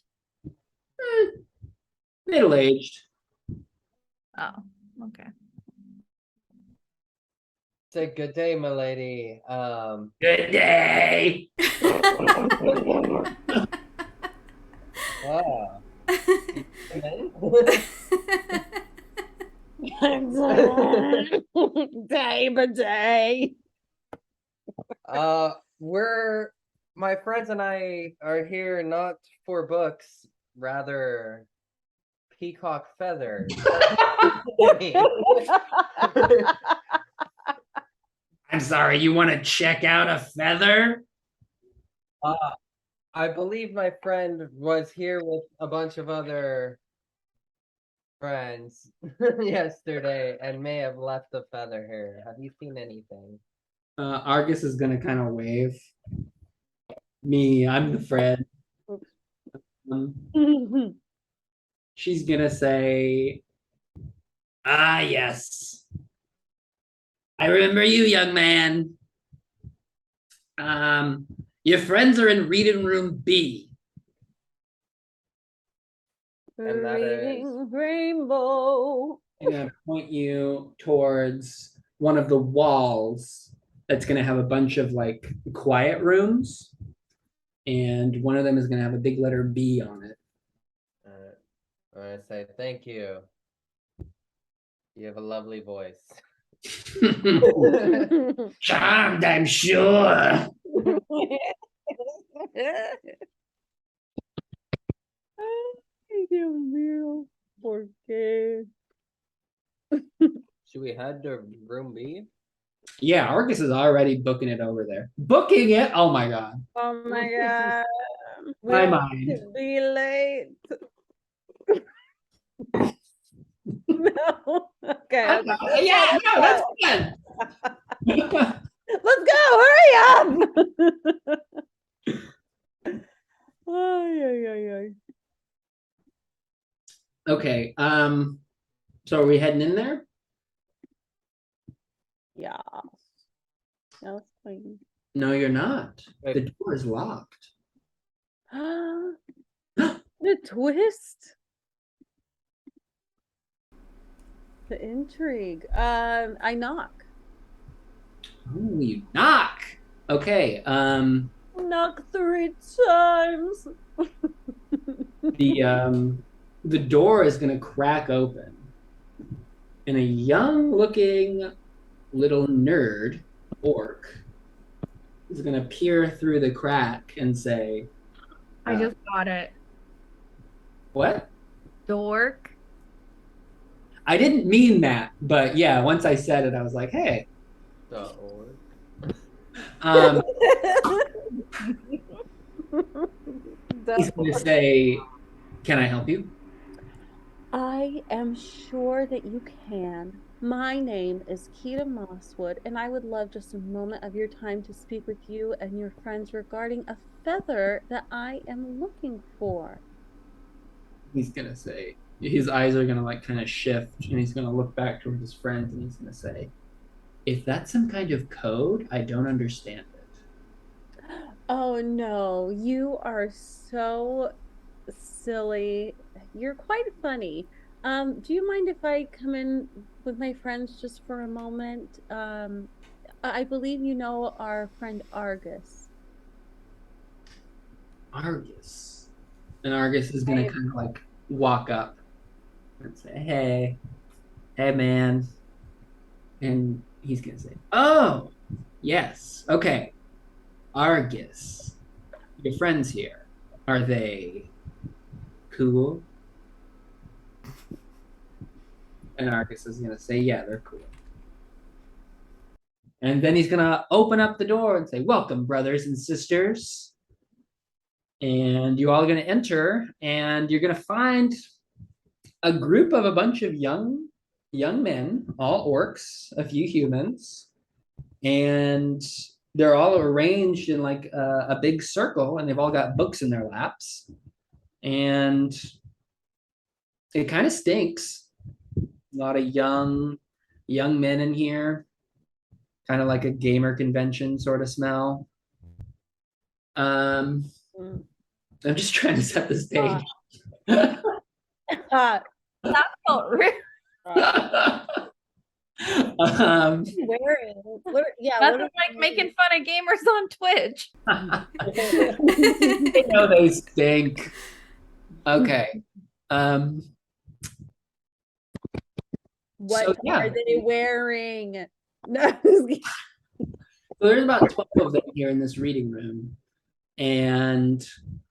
Middle-aged. Oh, okay. Say good day, my lady. Good day. Wow. Day by day. My friends and I are here not for books, rather peacock feathers. I'm sorry, you want to check out a feather? I believe my friend was here with a bunch of other friends yesterday and may have left a feather here. Have you seen anything? Argus is gonna kind of wave. I'm the friend. She's gonna say, "Ah, yes. I remember you, young man. Your friends are in reading room B." And that is- Reading rainbow. I'm gonna point you towards one of the walls that's gonna have a bunch of like quiet rooms, and one of them is gonna have a big letter B on it. I'm gonna say thank you. You have a lovely voice. Charmed, I'm sure. Ay, Dios mío, ¿por qué? Should we head to room B? Yeah, Argus is already booking it over there. Booking it? Oh my god. Oh my god. We My don't mind. want to be late. No. Okay. Okay. Yeah, no, that's fun. Let's go. Hurry up. Ay, ay, ay, ay. Okay, so are we heading in there? Yeah. That was clean. No, you're not. Wait. The door is locked. The twist. The intrigue. I knock. Oh, you knock. Okay, Knock 3 times. the door is gonna crack open, and a young-looking little nerd orc is gonna peer through the crack and say, I just got it. "What? Dork. I didn't mean that, but yeah, once I said it, I was like, hey." .org. Um, The- he's gonna say, "Can I help you?" I am sure that you can. My name is Keita Mosswood, and I would love just a moment of your time to speak with you and your friends regarding a feather that I am looking for. He's gonna say, his eyes are gonna like kind of shift, and he's gonna look back towards his friends, and he's gonna say, "If that's some kind of code, I don't understand it." Oh no, you are so silly. You're quite funny. Do you mind if I come in with my friends just for a moment? I believe you know our friend Argus. Argus. And Argus is gonna kind of like walk up and say, hey man. And he's gonna say, "Oh, yes, okay. Argus, your friends here, are they cool?" And Argus is gonna say, "Yeah, they're cool." And then he's gonna open up the door and say, "Welcome, brothers and sisters." And you all are gonna enter, and you're gonna find a group of a bunch of young men, all orcs, a few humans, and they're all arranged in like a big circle, and they've all got books in their laps, and it kind of stinks. A lot of young men in here, kind of like a gamer convention sort of smell. I'm just trying to set the stage. Uh, That felt real. wearing. Yeah, That's what are like making fun of gamers on Twitch. They know they stink. Okay. what So, yeah. are they wearing? No. So there's about 12 of them here in this reading room, and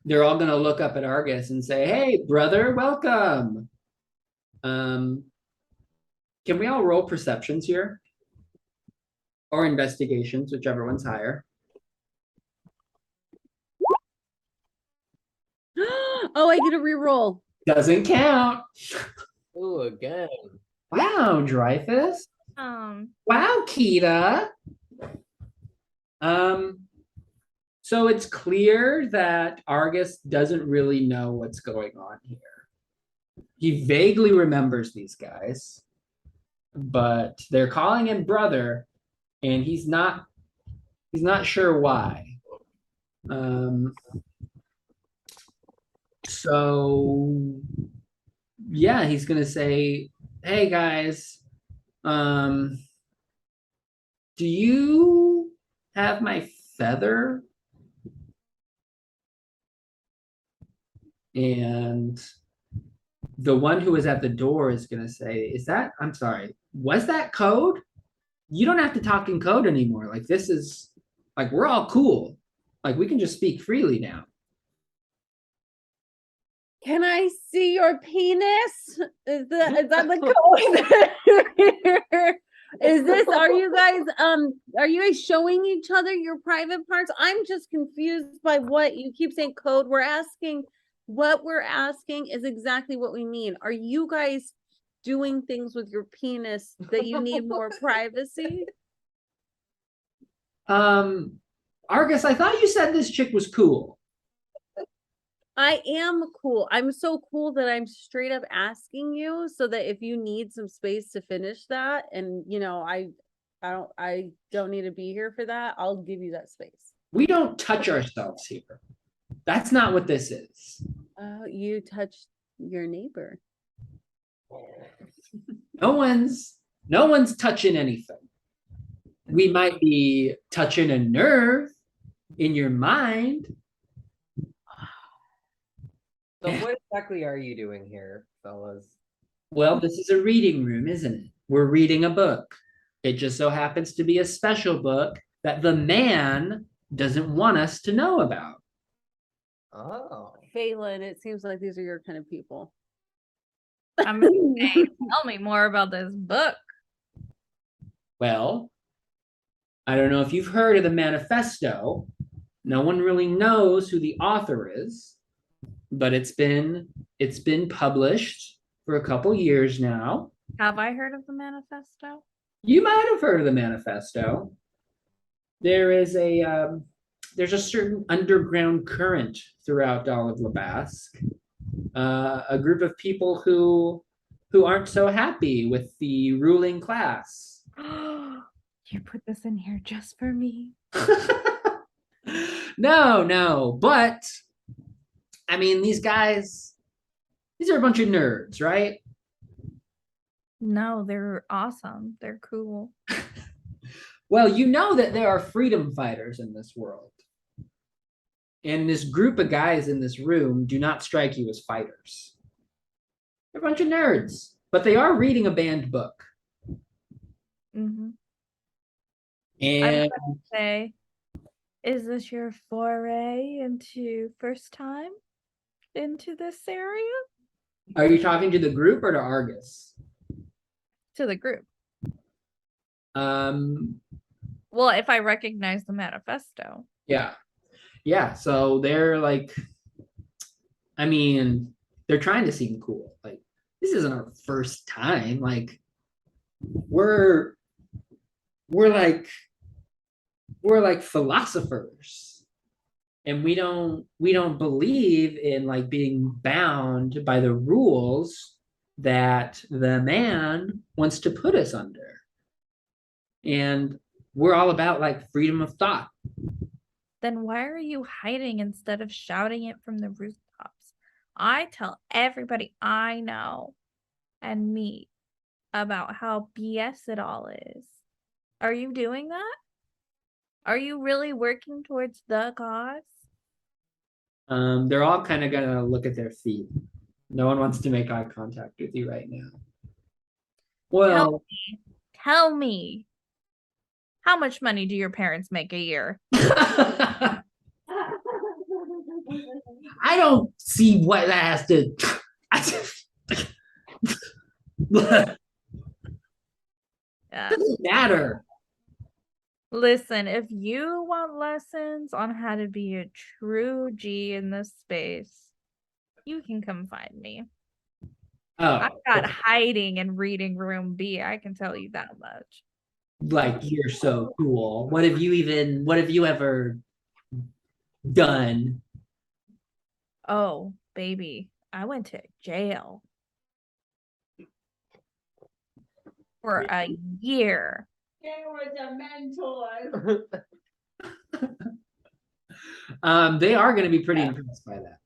they're all going to look up at Argus and say, "Hey, brother, welcome. Can we all roll perceptions here? Or investigations, whichever one's higher. Oh, I get a reroll. Doesn't count. Ooh, again. Wow, Dreyfus. Um, Wow, Kita. So it's clear that Argus doesn't really know what's going on here. He vaguely remembers these guys, but they're calling him brother, and he's not sure why. So yeah, he's gonna say, "Hey guys, do you have my feather?" And the one who was at the door is gonna say, I'm sorry, was that code? You don't have to talk in code anymore. Like this is like we're all cool. Like we can just speak freely now." Can I see your penis? Is that the code? Are you guys showing each other your private parts? I'm just confused by what you keep saying code. What we're asking is exactly what we mean. Are you guys doing things with your penis that you need more privacy? Argus, I thought you said this chick was cool. I am cool. I'm so cool that I'm straight up asking you so that if you need some space to finish that, and I don't need to be here for that, I'll give you that space. We don't touch ourselves here. That's not what this is. Oh, you touched your neighbor. No one's touching anything. We might be touching a nerve in your mind. So what exactly are you doing here, fellas? Well, this is a reading room, isn't it? We're reading a book. It just so happens to be a special book that the man doesn't want us to know about. Oh. Phelan, it seems like these are your kind of people. I'm saying, tell me more about this book. Well, I don't know if you've heard of the manifesto. No one really knows who the author is, but it's been published for a couple years now. Have I heard of the manifesto? You might have heard of the manifesto. There's a certain underground current throughout all of Labasque. A group of people who aren't so happy with the ruling class. You put this in here just for me. No, but I mean, these are a bunch of nerds, right? No, they're awesome. They're cool. Well, you know that there are freedom fighters in this world. And this group of guys in this room do not strike you as fighters. They're a bunch of nerds, but they are reading a banned book. Mm-hmm. And Say, is this your foray into first time into this area? are you talking to the group or to Argus? To the group. Well, if I recognize the manifesto. Yeah. So they're like, I mean, they're trying to seem cool. Like, this isn't our first time. Like, we're like philosophers, and we don't believe in like being bound by the rules that the man wants to put us under. And we're all about like freedom of thought. Then why are you hiding instead of shouting it from the rooftops? I tell everybody I know and meet about how BS it all is. Are you doing that? Are you really working towards the cause? They're all kind of gonna look at their feet. No one wants to make eye contact with you right now. Well, Tell me. How much money do your parents make a year? I don't see what that has to. Doesn't Yeah. matter. Listen, if you want lessons on how to be a true G in this space, you can come find me. Oh, I'm not okay. hiding in reading room B, I can tell you that much. Like you're so cool. What have you ever done? Oh, baby, I went to jail for a year. They are going to be pretty impressed by that.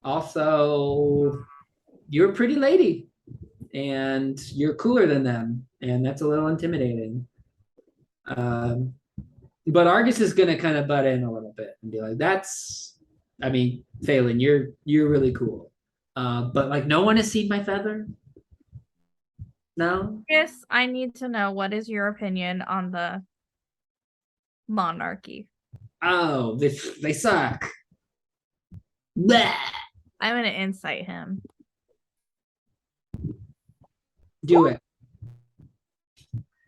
Also, you're a pretty lady and you're cooler than them, and that's a little intimidating. But Argus is going to kind of butt in a little bit and be like, I mean, Phelan, you're really cool. But like, no one has seen my feather. No. Yes, I need to know, what is your opinion on the monarchy? Oh, they suck. Bleh. I'm gonna incite him. Do it.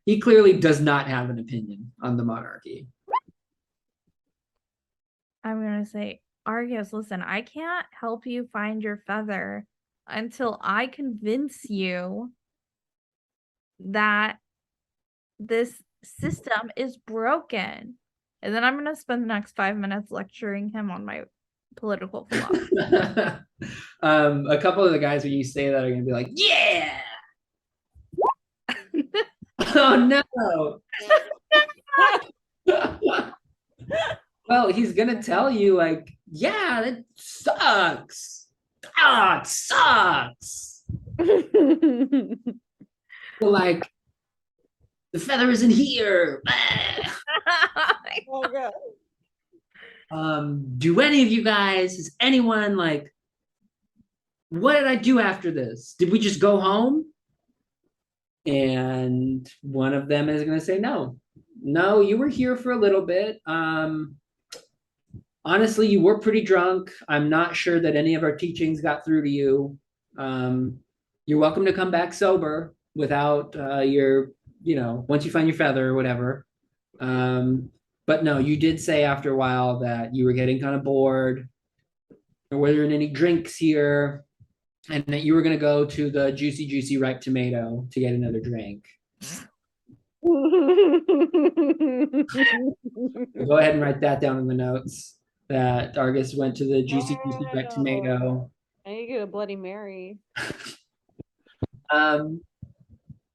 He clearly does not have an opinion on the monarchy. I'm gonna say, Argus, listen, I can't help you find your feather until I convince you that this system is broken. And then I'm gonna spend the next 5 minutes lecturing him on my political philosophy. A couple of the guys when you say that are gonna be like, yeah. Oh no. Well, he's gonna tell you like, yeah, that sucks. Ah, it sucks. But like, the feather isn't here. Oh, God. Do any of you guys, is anyone like, what did I do after this? Did we just go home? And one of them is gonna say no. No, you were here for a little bit. Honestly, you were pretty drunk. I'm not sure that any of our teachings got through to you. You're welcome to come back sober without once you find your feather or whatever. But no, you did say after a while that you were getting kind of bored. There weren't any drinks here, and that you were going to go to the Juicy Juicy Ripe Tomato to get another drink. Go ahead and write that down in the notes, that Argus went to the Juicy Juicy Ripe Tomato. I need to get a Bloody Mary.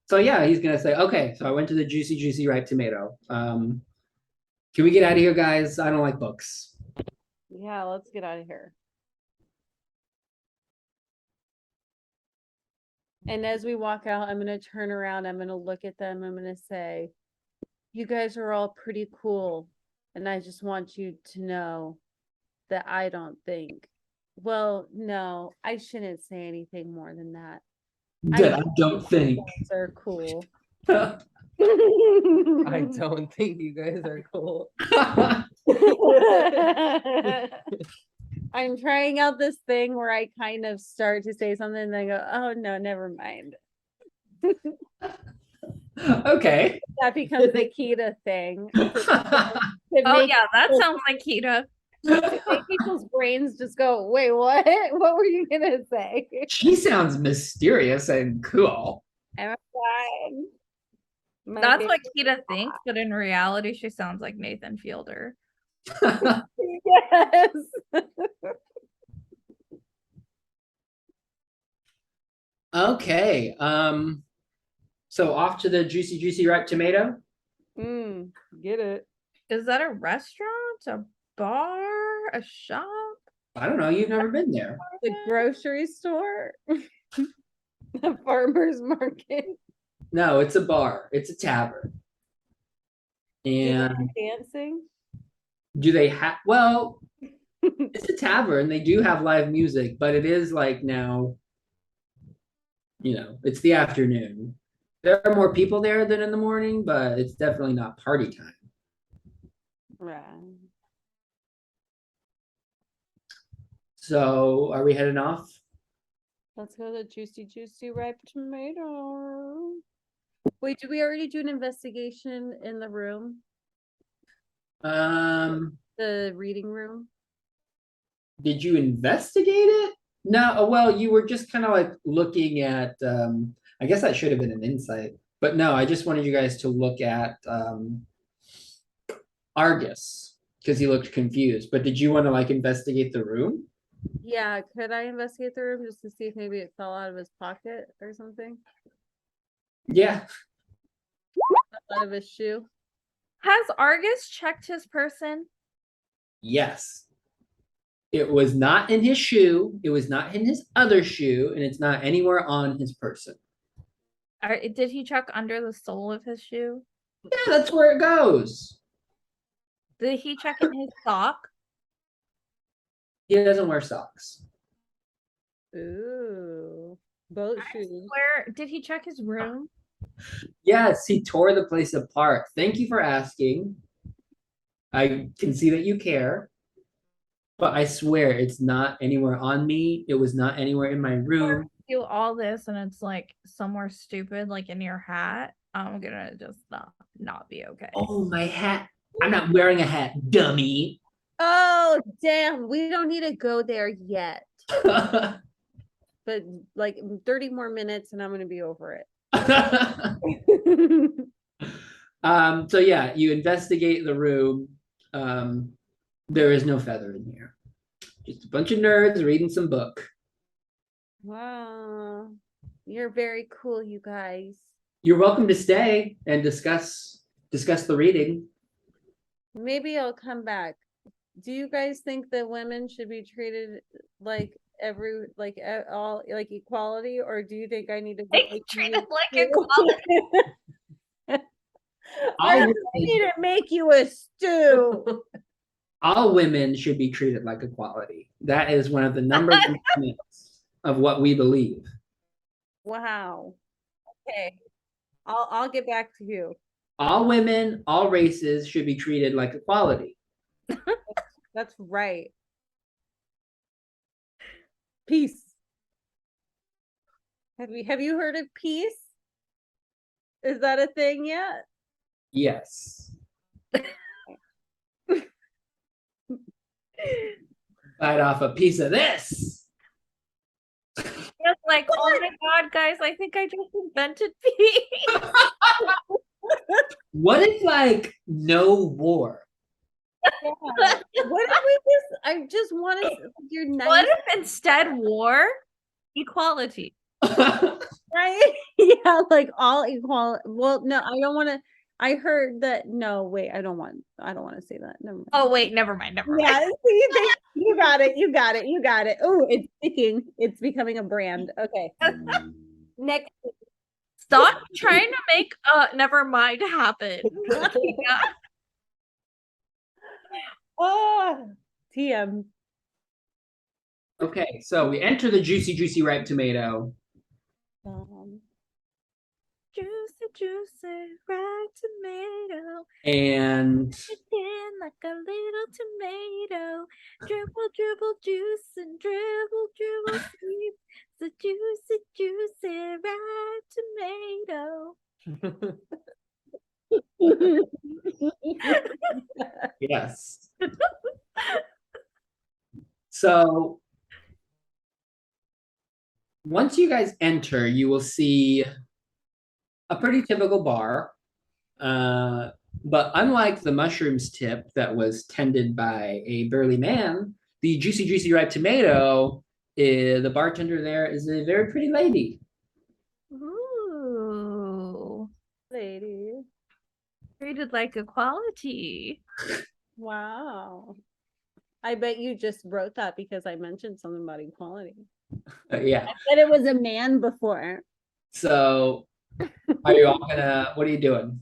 So yeah, he's gonna say, okay, so I went to the Juicy Juicy Ripe Tomato. Can we get out of here, guys? I don't like books. Yeah, let's get out of here. And as we walk out, I'm gonna turn around, I'm gonna look at them, I'm gonna say, you guys are all pretty cool. And I just want you to know that I don't think. Well, no, I shouldn't say anything more than that. That I don't think. They're cool. I don't think you guys are cool. I'm trying out this thing where I kind of start to say something and then I go, oh no, never mind. Okay. That becomes the Kita thing. Oh yeah, that sounds like Kita. To make people's brains just go, wait, what? What were you gonna say? She sounds mysterious and cool. I'm fine. That's what Kita thinks, but in reality, she sounds like Nathan Fielder. Yes. Okay. So off to the Juicy Juicy Ripe Tomato. Get it. Is that a restaurant, a bar, a shop? I don't know. You've never been there. The grocery store. The farmer's market. No, it's a bar. It's a tavern. And Dancing. do they have? Well, it's a tavern. They do have live music, but it is like now. It's the afternoon. There are more people there than in the morning, but it's definitely not party time. Right. So, are we heading off? Let's go to juicy ripe tomato. Wait, did we already do an investigation in the room? The reading room? Did you investigate it? No, well, you were just kind of like looking at, I guess that should have been an insight, but no, I just wanted you guys to look at, Argus, because he looked confused, but did you want to like investigate the room? Yeah, could I investigate the room just to see if maybe it fell out of his pocket or something? Yeah, Out of his shoe? Has Argus checked his person? yes. It was not in his shoe, it was not in his other shoe, and it's not anywhere on his person. Did he check under the sole of his shoe? Yeah, that's where it goes. Did he check in his sock? He doesn't wear socks. Ooh. Boat shoes. Where did he check his room? Yes, he tore the place apart. Thank you for asking. I can see that you care. But I swear it's not anywhere on me. It was not anywhere in my room. Do all this and it's like somewhere stupid, like in your hat. I'm gonna just not be okay. Oh, my hat. I'm not wearing a hat, dummy. Oh, damn. We don't need to go there yet. But like 30 more minutes and I'm going to be over it. So yeah, you investigate the room. There is no feather in here. Just a bunch of nerds reading some book. Wow. You're very cool, you guys. You're welcome to stay and discuss the reading. Maybe I'll come back. Do you guys think that women should be treated like all like equality, or do you think I need to be Like, treated like equality. I need to make you a stew. All women should be treated like equality. That is one of the number one tenets of what we believe. Wow. Okay. I'll get back to you. All women, all races should be treated like equality. That's right. Peace. Have you heard of peace? Is that a thing yet? Yes. Bite off a piece of this. Just like, oh my god, guys, I think I just invented peace. What if like no war? Yeah. What if we just? I just want to. You're nice, What if instead war? Equality. right? Yeah, like all equal. Well, no, I don't want to. I heard that. No, wait, I don't want to say that. Never mind. Oh wait, never mind. Yeah, see, you got it. You got it. You got it. Oh, it's sticking. It's becoming a brand. Okay. Next. Stop trying to make never mind happen. Oh, TM. Okay, so we enter the juicy ripe tomato. Juicy ripe tomato. And In like a little tomato. Dribble juice and dribble sleep. The juicy ripe tomato. yes. So once you guys enter, you will see a pretty typical bar. But unlike the mushrooms tip that was tended by a burly man, the juicy ripe tomato, the bartender there is a very pretty lady. Ooh. Lady. Treated like equality. Wow. I bet you just wrote that because I mentioned something about equality. Yeah. I said it was a man before. So are you all gonna, what are you doing?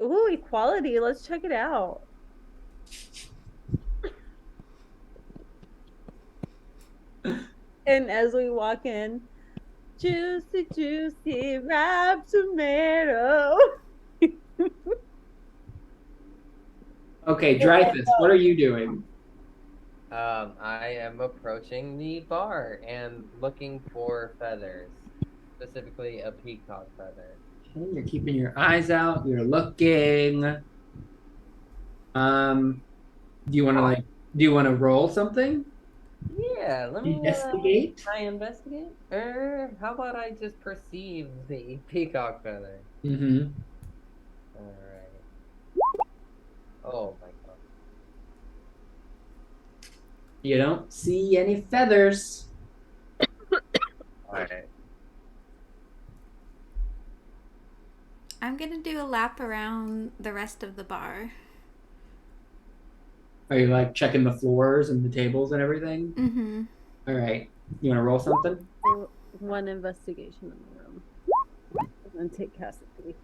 Ooh, equality. Let's check it out. And as we walk in, juicy ripe tomato. Okay, Dreyfus, what are you doing? I am approaching the bar and looking for feathers, specifically a peacock feather. Okay, you're keeping your eyes out. You're looking. Do you want to Do you want to roll something? Yeah, let me Investigate. I investigate. Or how about I just perceive the peacock feather? Mm-hmm. All right. Oh my god. You don't see any feathers. All right. I'm gonna do a lap around the rest of the bar. Are you like checking the floors and the tables and everything? Mm-hmm. All right. You want to roll something? So, one investigation in the room. And then take Cassidy.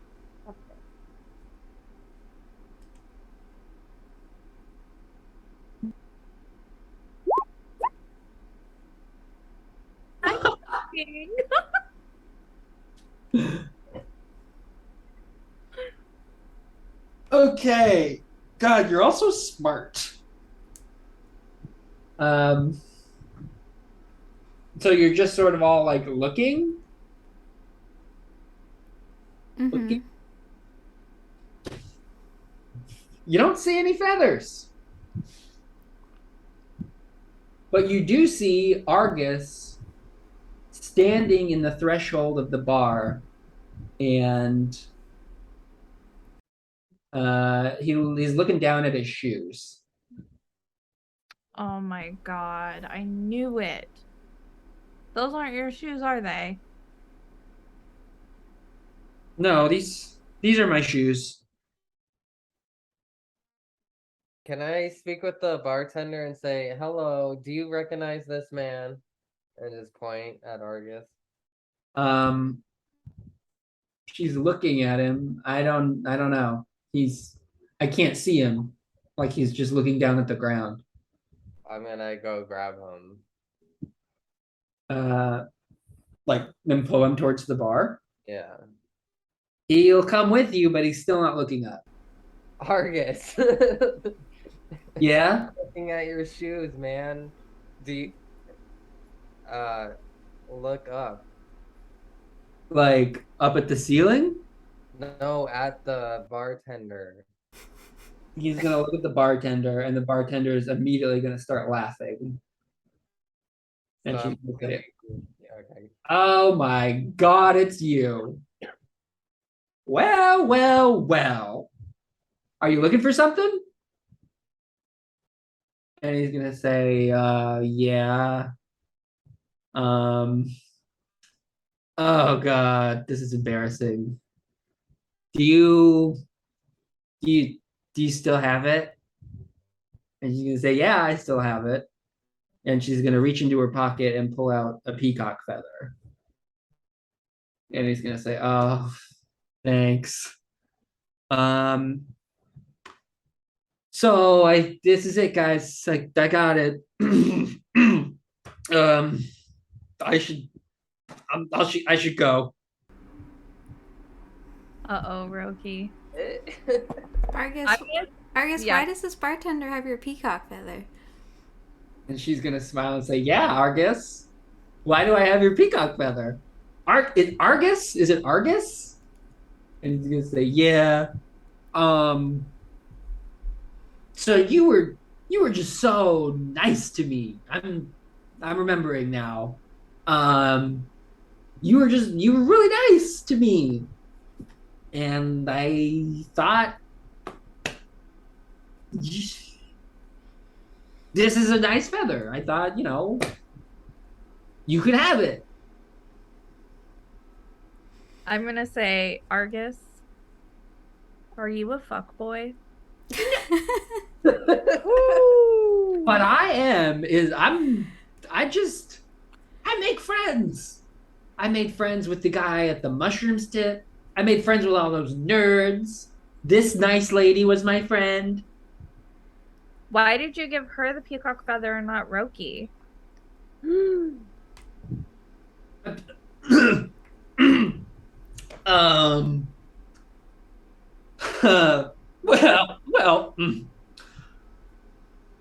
Okay. Okay. God, you're also smart. So you're just sort of all like looking? Mm-hmm. Looking. You don't see any feathers. But you do see Argus standing in the threshold of the bar, and he's looking down at his shoes. Oh my god, I knew it. Those aren't your shoes, are they? No, these are my shoes. Can I speak with the bartender and say, "Hello, do you recognize this man?" And just point at Argus. Um, she's looking at him. I don't know. I can't see him. Like he's just looking down at the ground. I'm gonna go grab him. Like then pull him towards the bar. Yeah. He'll come with you, but he's still not looking up. Argus. Yeah? Looking at your shoes, man. Do you look up? Like up at the ceiling? No, at the bartender. He's gonna look at the bartender, and the bartender is immediately gonna start laughing. And So she's gonna say, okay. "Oh my God, it's you! Well, well, well. Are you looking for something?" And he's gonna say, yeah. Um, oh God, this is embarrassing. Do you do you do you still have it? And she's gonna say, yeah, I still have it. And she's gonna reach into her pocket and pull out a peacock feather. And he's gonna say, oh, thanks. Um, so this is it, guys. I got it. I should I should go. Uh-oh, Roki. Argus, I guess, Argus, yeah. why does this bartender have your peacock feather? And she's gonna smile and say, yeah, Argus. Why do I have your peacock feather? Argus? Is it Argus? And he's gonna say, yeah. So you were just so nice to me. I'm remembering now. You were really nice to me. And I thought this is a nice feather. I thought, you could have it. I'm gonna say, Argus, are you a fuckboy? What I am is I make friends. I made friends with the guy at the mushrooms tip. I made friends with all those nerds. This nice lady was my friend. Why did you give her the peacock feather and not Roki? um well,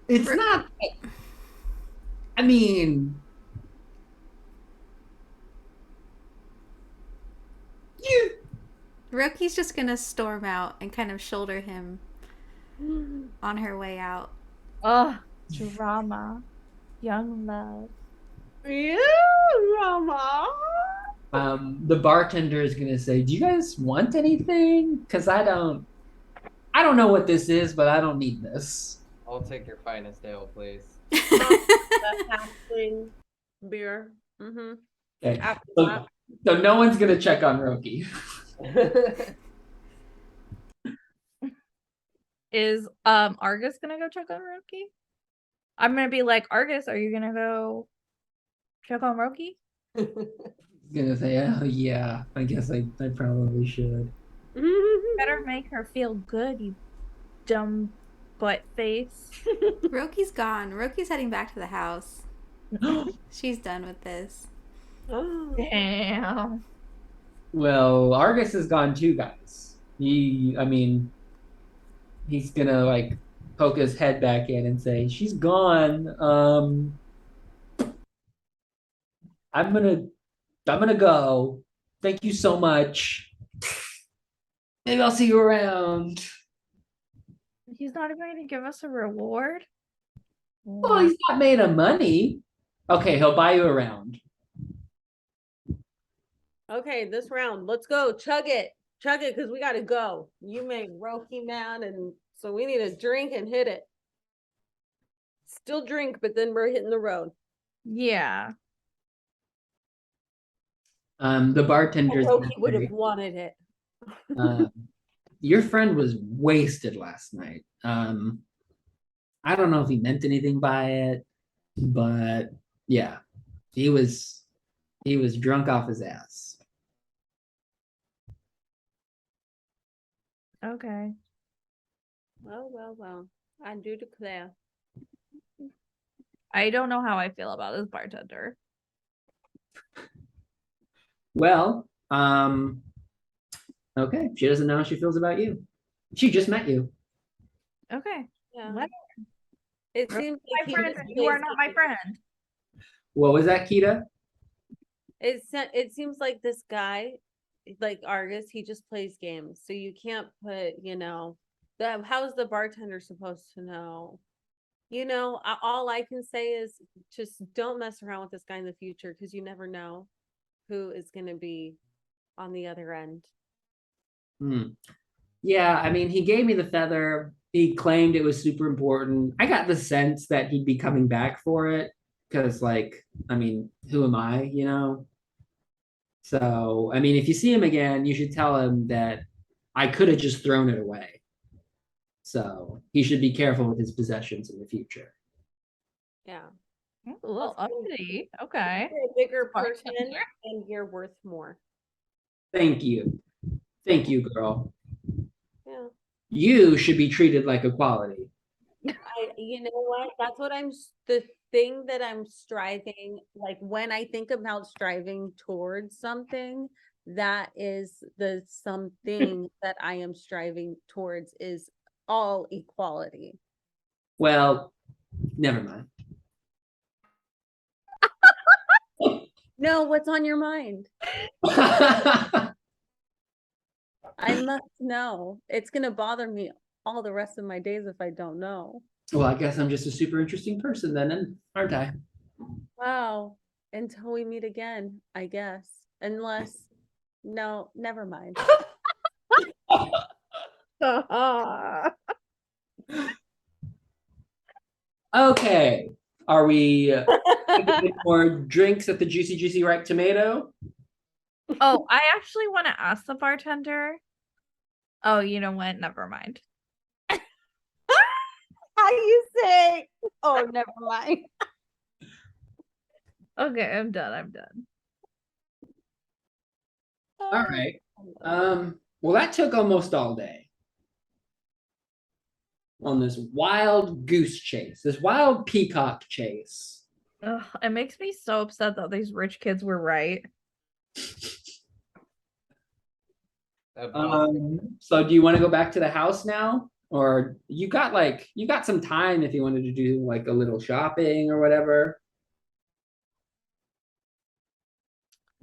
it's not I mean, you. Roki's just gonna storm out and kind of shoulder him on her way out. Ugh, drama. Young love. Yeah, Rama. The bartender is gonna say, "Do you guys want anything? Because I don't know what this is, but I don't need this." I'll take your finest ale, please. The halfling beer. Mm-hmm. Okay. After So, that. so no one's gonna check on Roki. Is Argus gonna go check on Roki? I'm gonna be like, Argus, are you gonna go check on Roki? Gonna say, "Oh yeah, I guess I probably should." Better make her feel good, you dumb butt face. Roki's gone. Roki's heading back to the house. She's done with this. Damn. Well, Argus is gone too, guys. I mean, he's gonna like poke his head back in and say, "She's gone. I'm gonna go. Thank you so much. Maybe I'll see you around." He's not even gonna give us a reward. Well, he's not made of money. Okay, he'll buy you around. Okay, this round, let's go. Chug it, because we gotta go. You make Roki mad, and so we need a drink and hit it. Still drink, but then we're hitting the road. Yeah. The bartender's Roki would have wanted it. your friend was wasted last night. I don't know if he meant anything by it, but yeah, he was drunk off his ass. Okay. Well. I do declare. I don't know how I feel about this bartender. Well, okay, she doesn't know how she feels about you. She just met you. Okay. Yeah. What? It seems like My he friend, just you are plays not my games. friend. What was that, Kita? It seems like this guy, like Argus, he just plays games. So you can't put, how's the bartender supposed to know? All I can say is just don't mess around with this guy in the future because you never know who is going to be on the other end. Yeah, I mean, he gave me the feather. He claimed it was super important. I got the sense that he'd be coming back for it because, like, I mean, who am I, So, I mean, if you see him again, you should tell him that I could have just thrown it away. So he should be careful with his possessions in the future. Yeah. A little uppity. Okay. You're a bigger person Bartender. and you're worth more. Thank you. Thank you, girl. Yeah. You should be treated like equality. You know what? That's what the thing that I'm striving, like when I think about striving towards something, that is the something that I am striving towards is all equality. Well, never mind. No, what's on your mind? I must know. It's gonna bother me all the rest of my days if I don't know. Well, I guess I'm just a super interesting person then, aren't I? Wow. Until we meet again, I guess. No, never mind. Okay. Are we get more drinks at the Juicy Juicy Ripe Tomato? Oh, I actually want to ask the bartender. Oh, you know what? Never mind. How you say? Oh, never mind. Okay, I'm done. All right. Well, that took almost all day on this wild goose chase, this wild peacock chase. Ugh, it makes me so upset that these rich kids were right. So do you want to go back to the house now? Or you got some time if you wanted to do like a little shopping or whatever?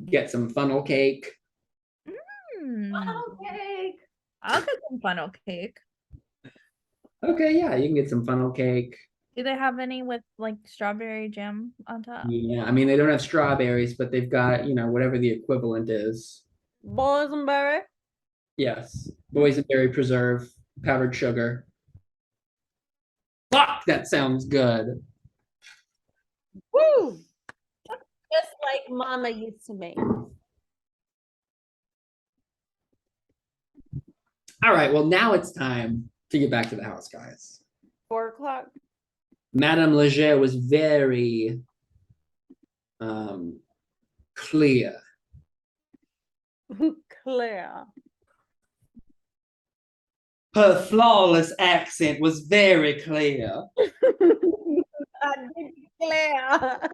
Get some funnel cake. Okay. I'll get some funnel cake. Okay, yeah, you can get some funnel cake. Do they have any with like strawberry jam on top? Yeah, I mean, they don't have strawberries, but they've got, whatever the equivalent is. Boysenberry. Yes, boysenberry preserve, powdered sugar. Fuck, that sounds good. Woo! Just like Mama used to make. All right, well, now it's time to get back to the house, guys. 4 o'clock. Madame Leger was very clear. Claire. Her flawless accent was very clear. I did Claire.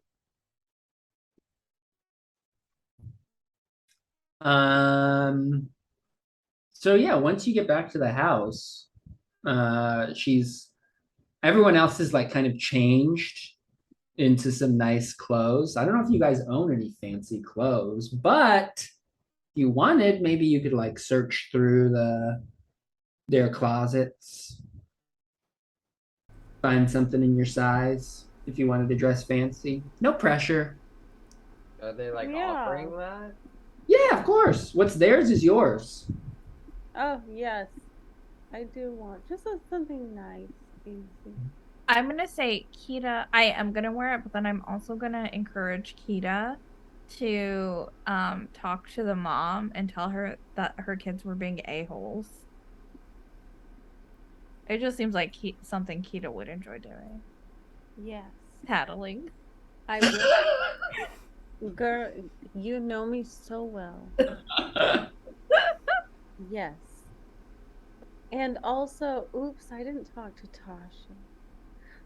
So yeah, once you get back to the house, everyone else is like kind of changed into some nice clothes. I don't know if you guys own any fancy clothes, but if you wanted, maybe you could like search through their closets, find something in your size if you wanted to dress fancy. No pressure. Are they like Yeah. offering that? Yeah, of course. What's theirs is yours. Oh, yes. I do want just something nice, easy. I'm gonna say Kita. I am gonna wear it, but then I'm also gonna encourage Kita to talk to the mom and tell her that her kids were being a-holes. It just seems like something Kita would enjoy doing. Yes. Tattling. I will. Girl, you know me so well. Yes. And also, oops, I didn't talk to Tasha.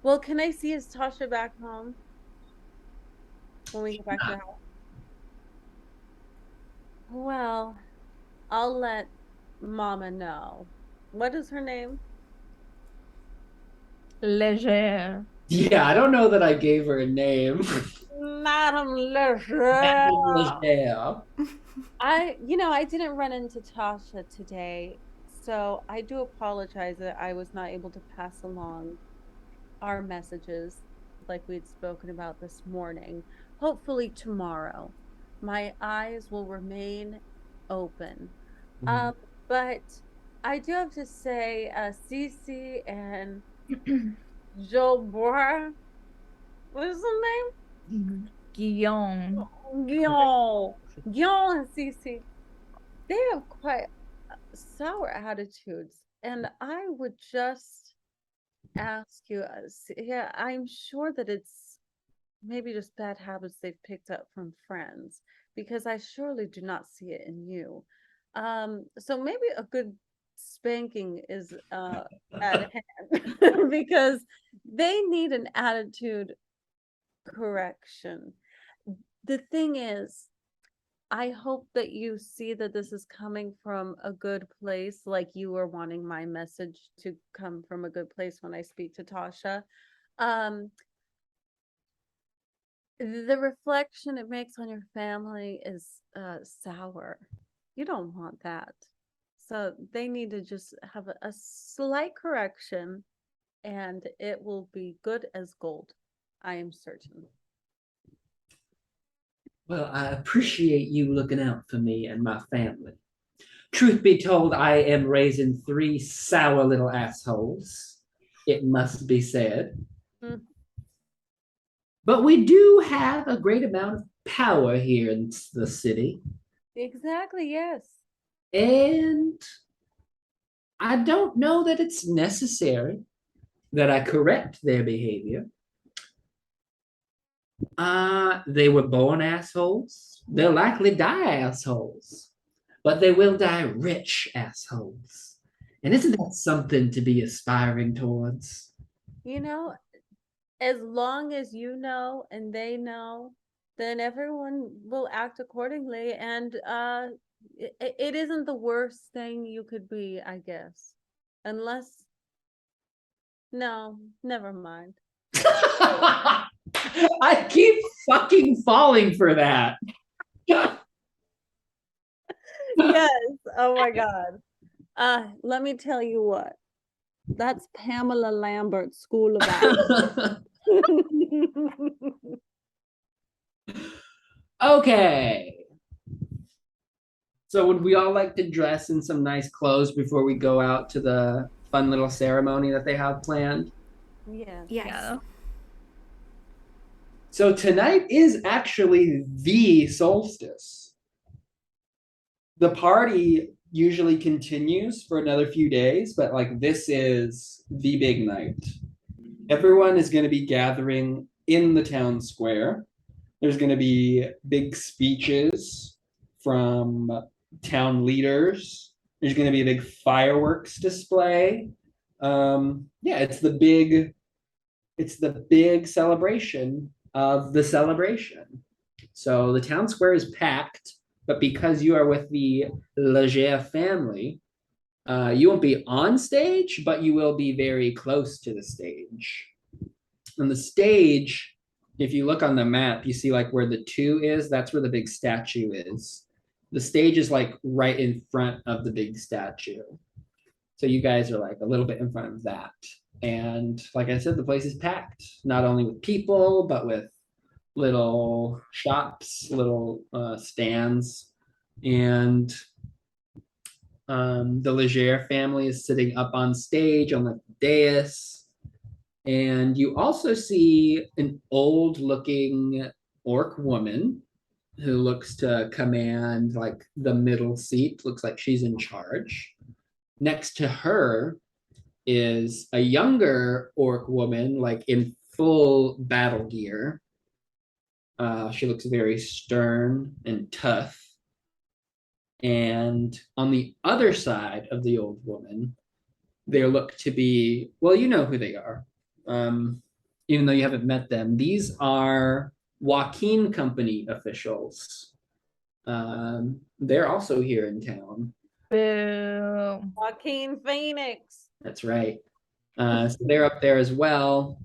Well, can I see is Tasha back home? When we get back to the house? Well, I'll let Mama know. What is her name? Leger. Yeah, I don't know that I gave her a name. Madame Leger. Yeah. I didn't run into Tasha today, so I do apologize that I was not able to pass along our messages like we'd spoken about this morning. Hopefully tomorrow. My eyes will remain open. But I do have to say, Cece and Joe Bois, what is his name? Guillaume. Guillaume and Cece, they have quite sour attitudes, and I would just ask you, yeah, I'm sure that it's maybe just bad habits they've picked up from friends, because I surely do not see it in you. So maybe a good spanking is at hand because they need an attitude correction. The thing is, I hope that you see that this is coming from a good place, like you were wanting my message to come from a good place when I speak to Tasha. The reflection it makes on your family is sour. You don't want that. So they need to just have a slight correction, and it will be good as gold. I am certain. Well, I appreciate you looking out for me and my family. Truth be told, I am raising 3 sour little assholes. It must be said. Mm. But we do have a great amount of power here in the city. Exactly, yes. And I don't know that it's necessary that I correct their behavior. They were born assholes. They'll likely die assholes, but they will die rich assholes. And isn't that something to be aspiring towards? As long as you know and they know, then everyone will act accordingly. And it isn't the worst thing you could be, I guess. Unless, no, never mind. I keep fucking falling for that. Yes. Oh my God. Let me tell you what. That's Pamela Lambert's School of Act. Okay. So would we all like to dress in some nice clothes before we go out to the fun little ceremony that they have planned? Yeah. Yes. Yeah. So tonight is actually the solstice. The party usually continues for another few days, but like this is the big night. Everyone is going to be gathering in the town square. There's going to be big speeches from town leaders. There's going to be a big fireworks display. Yeah, it's the big celebration of the celebration. So the town square is packed, but because you are with the Leger family, you won't be on stage, but you will be very close to the stage. On the stage, if you look on the map, you see like where the 2 is, that's where the big statue is. The stage is like right in front of the big statue. So you guys are like a little bit in front of that. And like I said, the place is packed, not only with people, but with little shops, little stands. And the Leger family is sitting up on stage on the dais. And you also see an old looking orc woman who looks to command like the middle seat, looks like she's in charge. Next to her is a younger orc woman, like in full battle gear. She looks very stern and tough. And on the other side of the old woman, they look to be, well, you know who they are. Even though you haven't met them, these are Joaquin Company officials. They're also here in town. Boom. Joaquin Phoenix. That's right. So they're up there as well.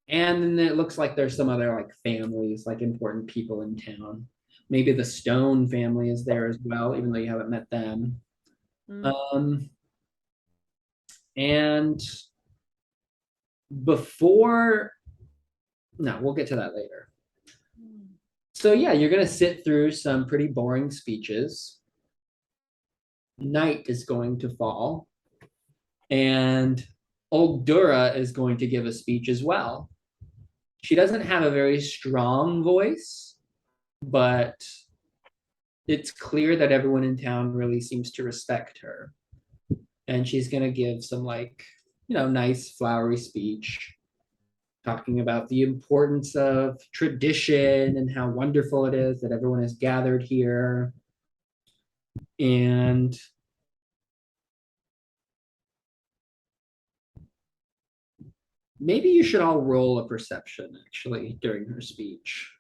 And then it looks like there's some other like families, like important people in town. Maybe the Stone family is there as well, even though you haven't met them. And before, no, we'll get to that later. So yeah, you're gonna sit through some pretty boring speeches. Night is going to fall, and old Dura is going to give a speech as well. She doesn't have a very strong voice, but it's clear that everyone in town really seems to respect her. And she's gonna give some like, nice flowery speech talking about the importance of tradition and how wonderful it is that everyone is gathered here. And maybe you should all roll a perception actually during her speech.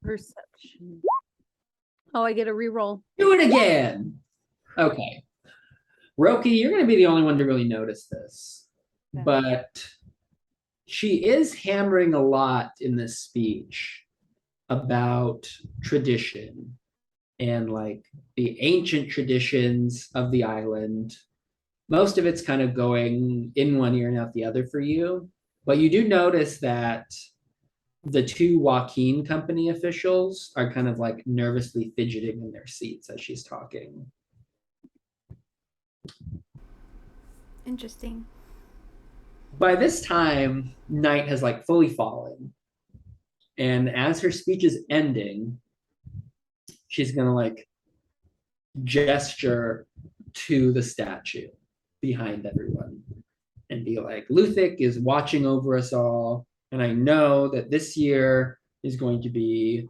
Perception. Oh, I get a reroll. Do it again. Okay. Roki, you're going to be the only one to really notice this. Yeah. But she is hammering a lot in this speech about tradition and like the ancient traditions of the island. Most of it's kind of going in one ear and out the other for you. But you do notice that the 2 Joaquin Company officials are kind of like nervously fidgeting in their seats as she's talking. Interesting. By this time, night has like fully fallen. And as her speech is ending, she's gonna like gesture to the statue behind everyone and be like, Luthik is watching over us all. And I know that this year is going to be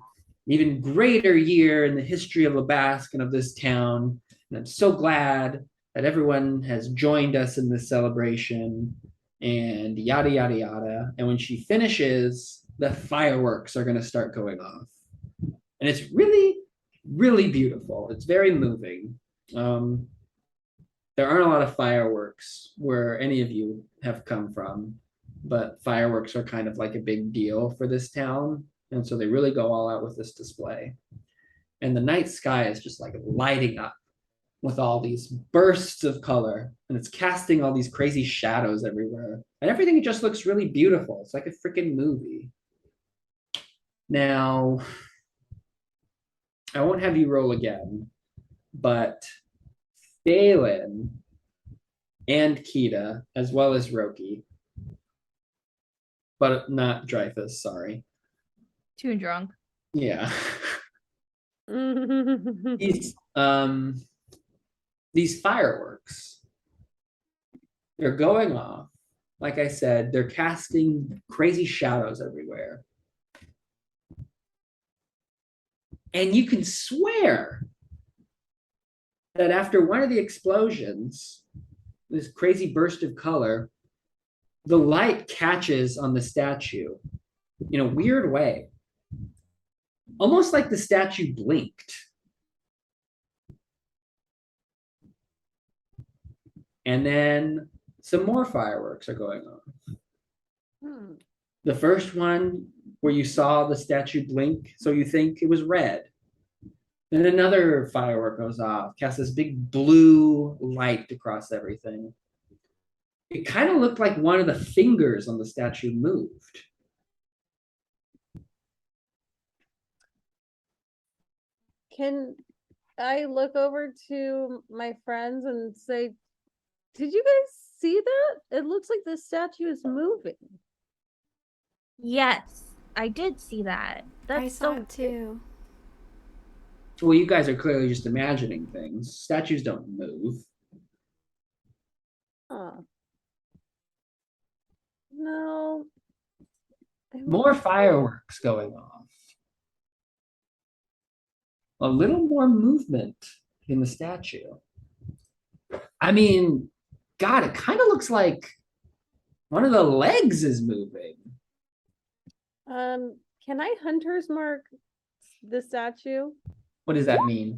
an even greater year in the history of Labask and of this town. And I'm so glad that everyone has joined us in this celebration and yada, yada, yada. And when she finishes, the fireworks are going to start going off. And it's really, really beautiful. It's very moving. There aren't a lot of fireworks where any of you have come from. but fireworks are kind of like a big deal for this town. And so they really go all out with this display. And the night sky is just like lighting up with all these bursts of color, and it's casting all these crazy shadows everywhere. And everything just looks really beautiful. It's like a freaking movie. Now, I won't have you roll again, but Dalen and Kita, as well as Roki, but not Dreyfus, sorry. Too drunk. Yeah. These fireworks, they're going off. Like I said, they're casting crazy shadows everywhere. And you can swear that after one of the explosions, this crazy burst of color, the light catches on the statue in a weird way. Almost like the statue blinked. And then some more fireworks are going on. The first one where you saw the statue blink, so you think it was red. Then another firework goes off, casts this big blue light across everything. It kind of looked like one of the fingers on the statue moved. Can I look over to my friends and say, did you guys see that? It looks like the statue is moving. Yes, I did see that. That's I saw so it too. Well, you guys are clearly just imagining things. Statues don't move. No. More fireworks going off. A little more movement in the statue. I mean, God, it kind of looks like one of the legs is moving. Can I hunter's mark the statue? What does that mean?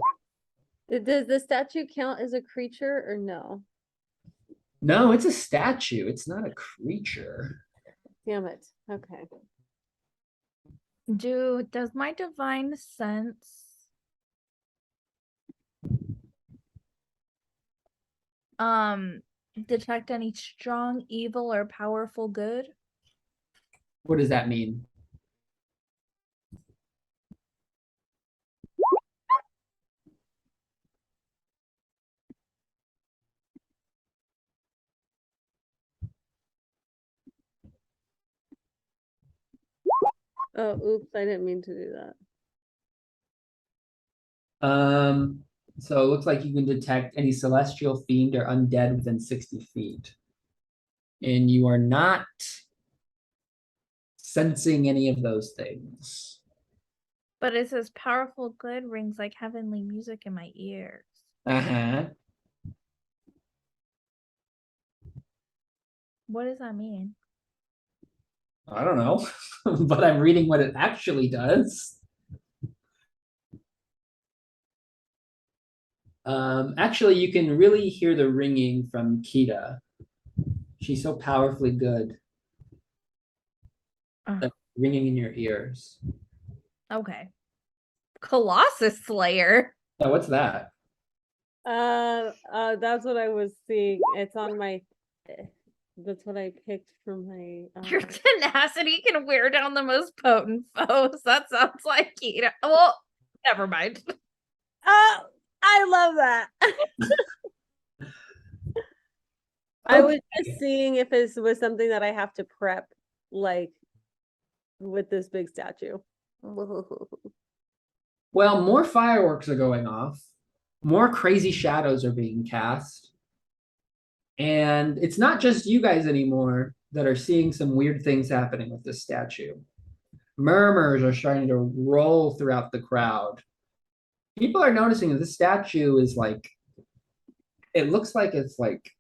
Does the statue count as a creature or no? No, it's a statue. It's not a creature. Damn it. Okay. Does my divine sense detect any strong evil or powerful good? What does that mean? Oh, oops, I didn't mean to do that. So it looks like you can detect any celestial fiend or undead within 60 feet. And you are not sensing any of those things. But it says powerful good rings like heavenly music in my ears. Uh-huh. What does that mean? I don't know, but I'm reading what it actually does. Actually, you can really hear the ringing from Kita. She's so powerfully good. Like ringing in your ears. Okay. Colossus Slayer. Oh, what's that? That's what I was seeing. It's on my. That's what I picked from my. Your tenacity can wear down the most potent foes. That sounds like Kita. Well, never mind. I love that. I was just seeing if it was something that I have to prep, like with this big statue. Well, more fireworks are going off. More crazy shadows are being cast. And it's not just you guys anymore that are seeing some weird things happening with this statue. Murmurs are starting to roll throughout the crowd. People are noticing that this statue is like, it looks like it's like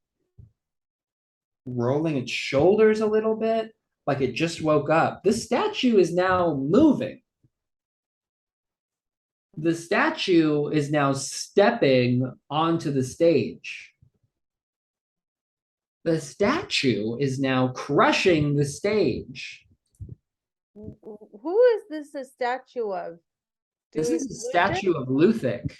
rolling its shoulders a little bit, like it just woke up. This statue is now moving. The statue is now stepping onto the stage. The statue is now crushing the stage. Who is this a statue of? This we is a believe it? statue of Luthic.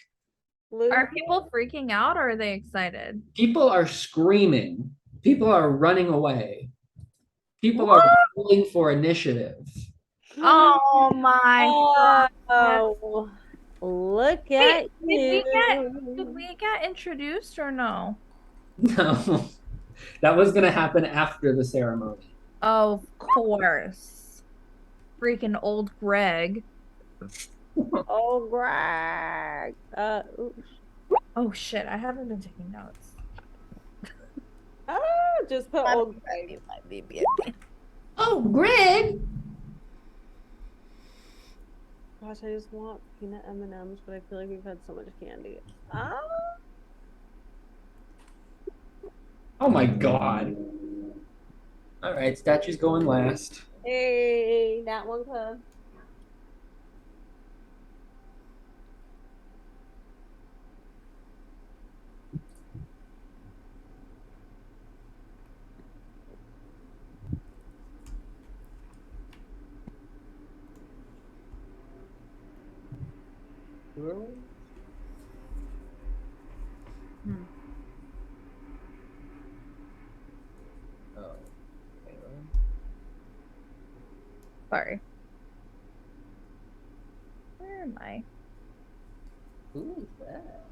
Are people freaking out or are they excited? People are screaming. People are running away. People What? are rolling for initiative. Oh my god. Oh, look Wait, at did you. we get introduced or no? No, that was going to happen after the ceremony. Of course. Freaking old Greg. Oh, Greg. Oops. Oh shit, I haven't been taking notes. Oh, just put old Greg. Oh, Greg. Gosh, I just want peanut M&Ms, but I feel like we've had so much candy. Ah. Oh my God. All right, statue's going last. Hey, Nat1Club. Really? Oh. Okay. Sorry. Where am I? Who is that?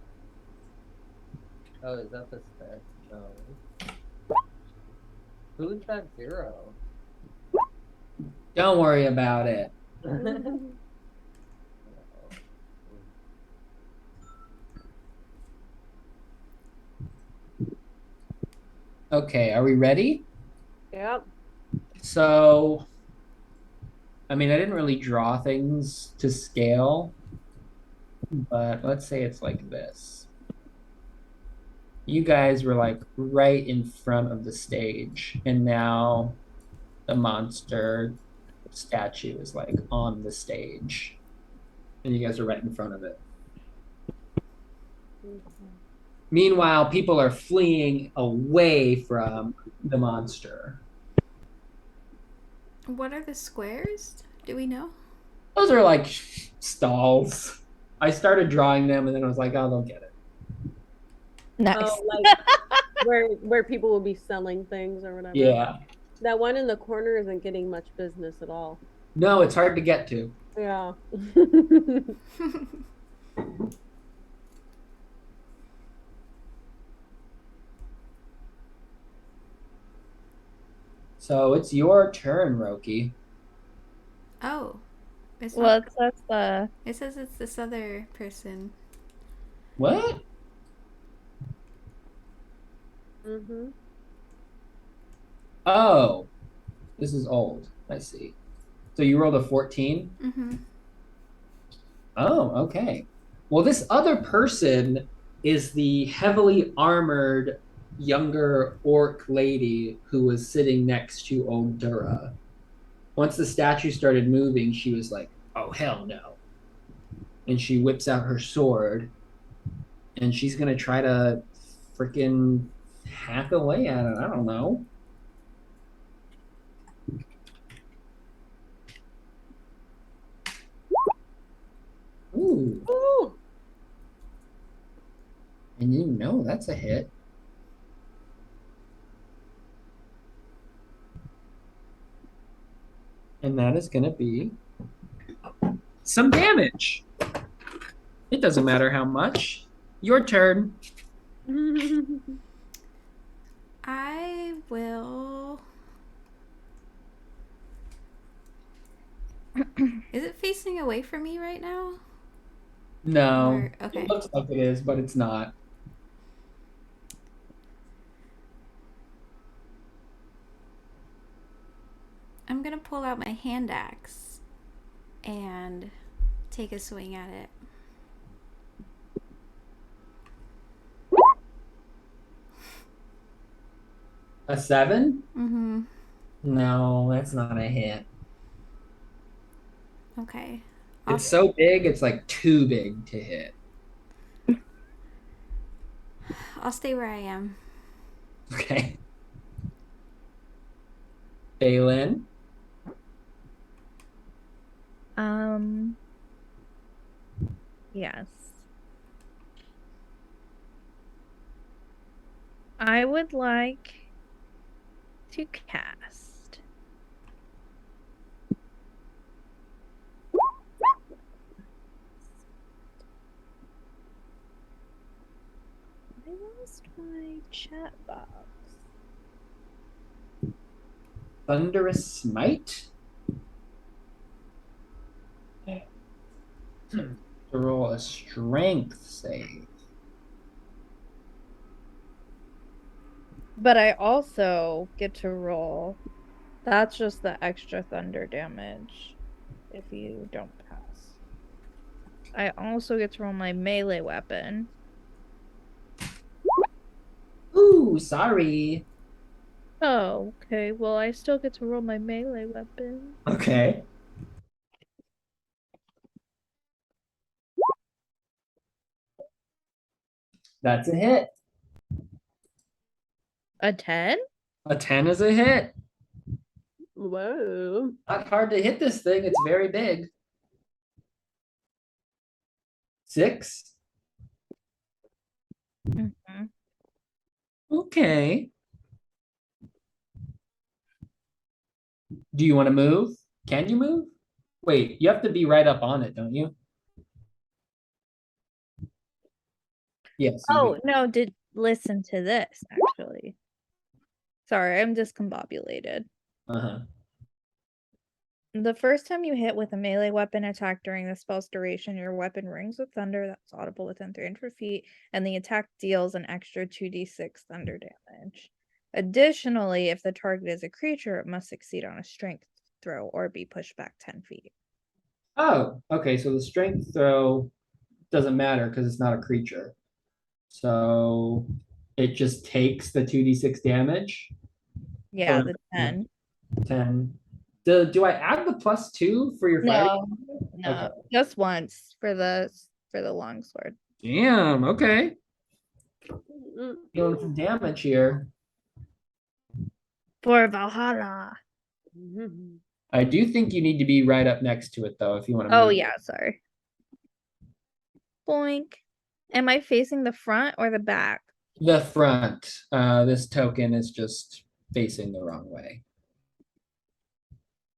Oh, is that the spec? No. Who's that zero? Don't worry about it. Okay, are we ready? Yep. So, I mean, I didn't really draw things to scale, but let's say it's like this. You guys were like right in front of the stage, and now the monster statue is like on the stage, and you guys are right in front of it. Meanwhile, people are fleeing away from the monster. What are the squares? Do we know? Those are like stalls. I started drawing them, and then I was like, oh, they'll get it. Nice. Oh, like where people will be selling things or whatever. Yeah. That one in the corner isn't getting much business at all. No, it's hard to get to. Yeah. So it's your turn, Roki. Oh. It's Well, not, that's the it says it's this other person. What? Mm-hmm. Oh, this is old. I see. So you rolled a 14? Mm-hmm. Oh, okay. Well, this other person is the heavily armored younger orc lady who was sitting next to old Dura. Once the statue started moving, she was like, oh, hell no. And she whips out her sword, and she's going to try to freaking hack away at it. I don't know. Ooh. Ooh. And you know that's a hit. And that is going to be some damage. It doesn't matter how much. Your turn. I will. Is it facing away from me right now? No. Or- okay. It looks like it is, but it's not. I'm gonna pull out my hand axe and take a swing at it. A 7? Mm-hmm. No, that's not a hit. Okay. It's so big, it's like too big to hit. I'll stay where I am. Okay. Balin. Yes. I would like to cast I lost my chat box. Thunderous Smite. To roll a strength save. But I also get to roll. That's just the extra thunder damage if you don't pass. I also get to roll my melee weapon. Ooh, sorry. Oh, okay. Well, I still get to roll my melee weapon. Okay. That's a hit. A 10? A 10 is a hit. Whoa. Not hard to hit this thing. It's very big. 6. Mm-hmm. Okay. Do you want to move? Can you move? Wait, you have to be right up on it, don't you? Yes. Oh, no, did listen to this, actually. Sorry, I'm discombobulated. Uh-huh. The first time you hit with a melee weapon attack during the spell's duration, your weapon rings with thunder that's audible within 300 feet, and the attack deals an extra 2d6 thunder damage. Additionally, if the target is a creature, it must succeed on a strength throw or be pushed back 10 feet. Oh, okay. So the strength throw doesn't matter because it's not a creature. So it just takes the 2d6 damage. Yeah, Or- the 10. 10. Do I add the +2 for your fire? No, Okay. just once for the longsword. Damn, okay. Mm. Feeling some damage here. For Valhalla. Mhm. I do think you need to be right up next to it though, if you want to Oh move. yeah, sorry. Boink. Am I facing the front or the back? The front. This token is just facing the wrong way.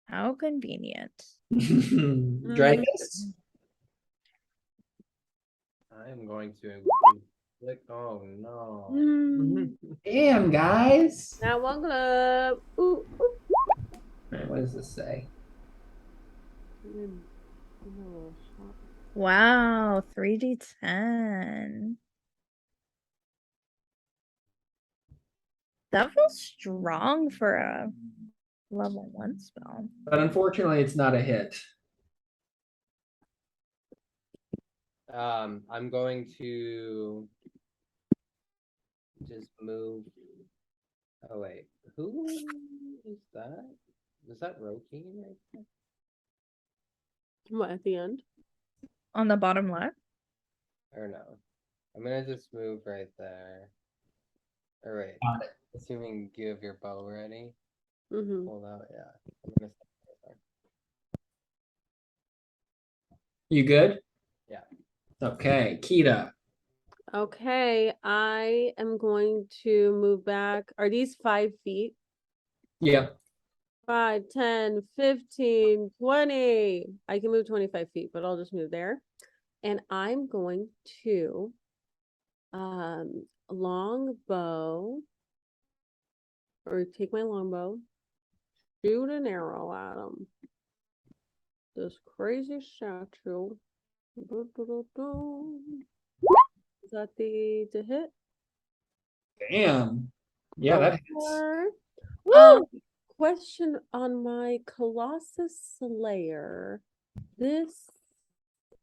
How convenient. Dreyfus? I'm going to click. Oh no. Mm. Damn, guys. Nat1Club. Ooh, ooh. Alright, what does this say? Mm. No, shot. Wow, 3d10. That feels strong for a level 1 spell. But unfortunately, it's not a hit. I'm going to just move. Oh wait, who is that? Is that Roki right there? What, at the end? On the bottom left? Or no? I'm gonna just move right there. Or wait, Got it. assuming you have your bow ready. Mm-hmm. Hold out, yeah. I'm gonna start right You good? Yeah. Okay, Kita. Okay, I am going to move back. Are these 5 feet? Yep. 5, 10, 15, 20. I can move 25 feet, but I'll just move there. And I'm going to longbow, or take my longbow, shoot an arrow at him. This crazy statue. Is that the hit? Damn. Yeah, that hits. Okay. Woo! Question on my Colossus Slayer.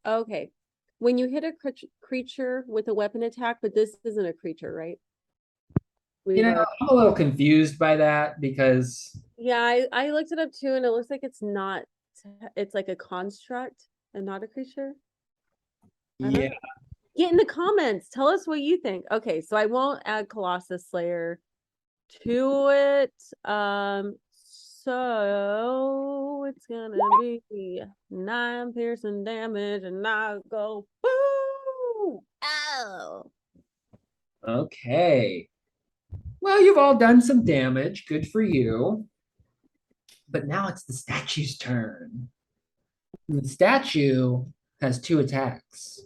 Okay. When you hit a creature with a weapon attack, but this isn't a creature, right? You know, I'm a little confused by that because Yeah, I looked it up too, and it looks like it's not. It's like a construct and not a creature. I don't yeah, know. Get in the comments. Tell us what you think. Okay, so I won't add Colossus Slayer to it. So it's gonna be 9 piercing damage, and I go boo. Oh. Okay. Well, you've all done some damage. Good for you. But now it's the statue's turn. And the statue has 2 attacks.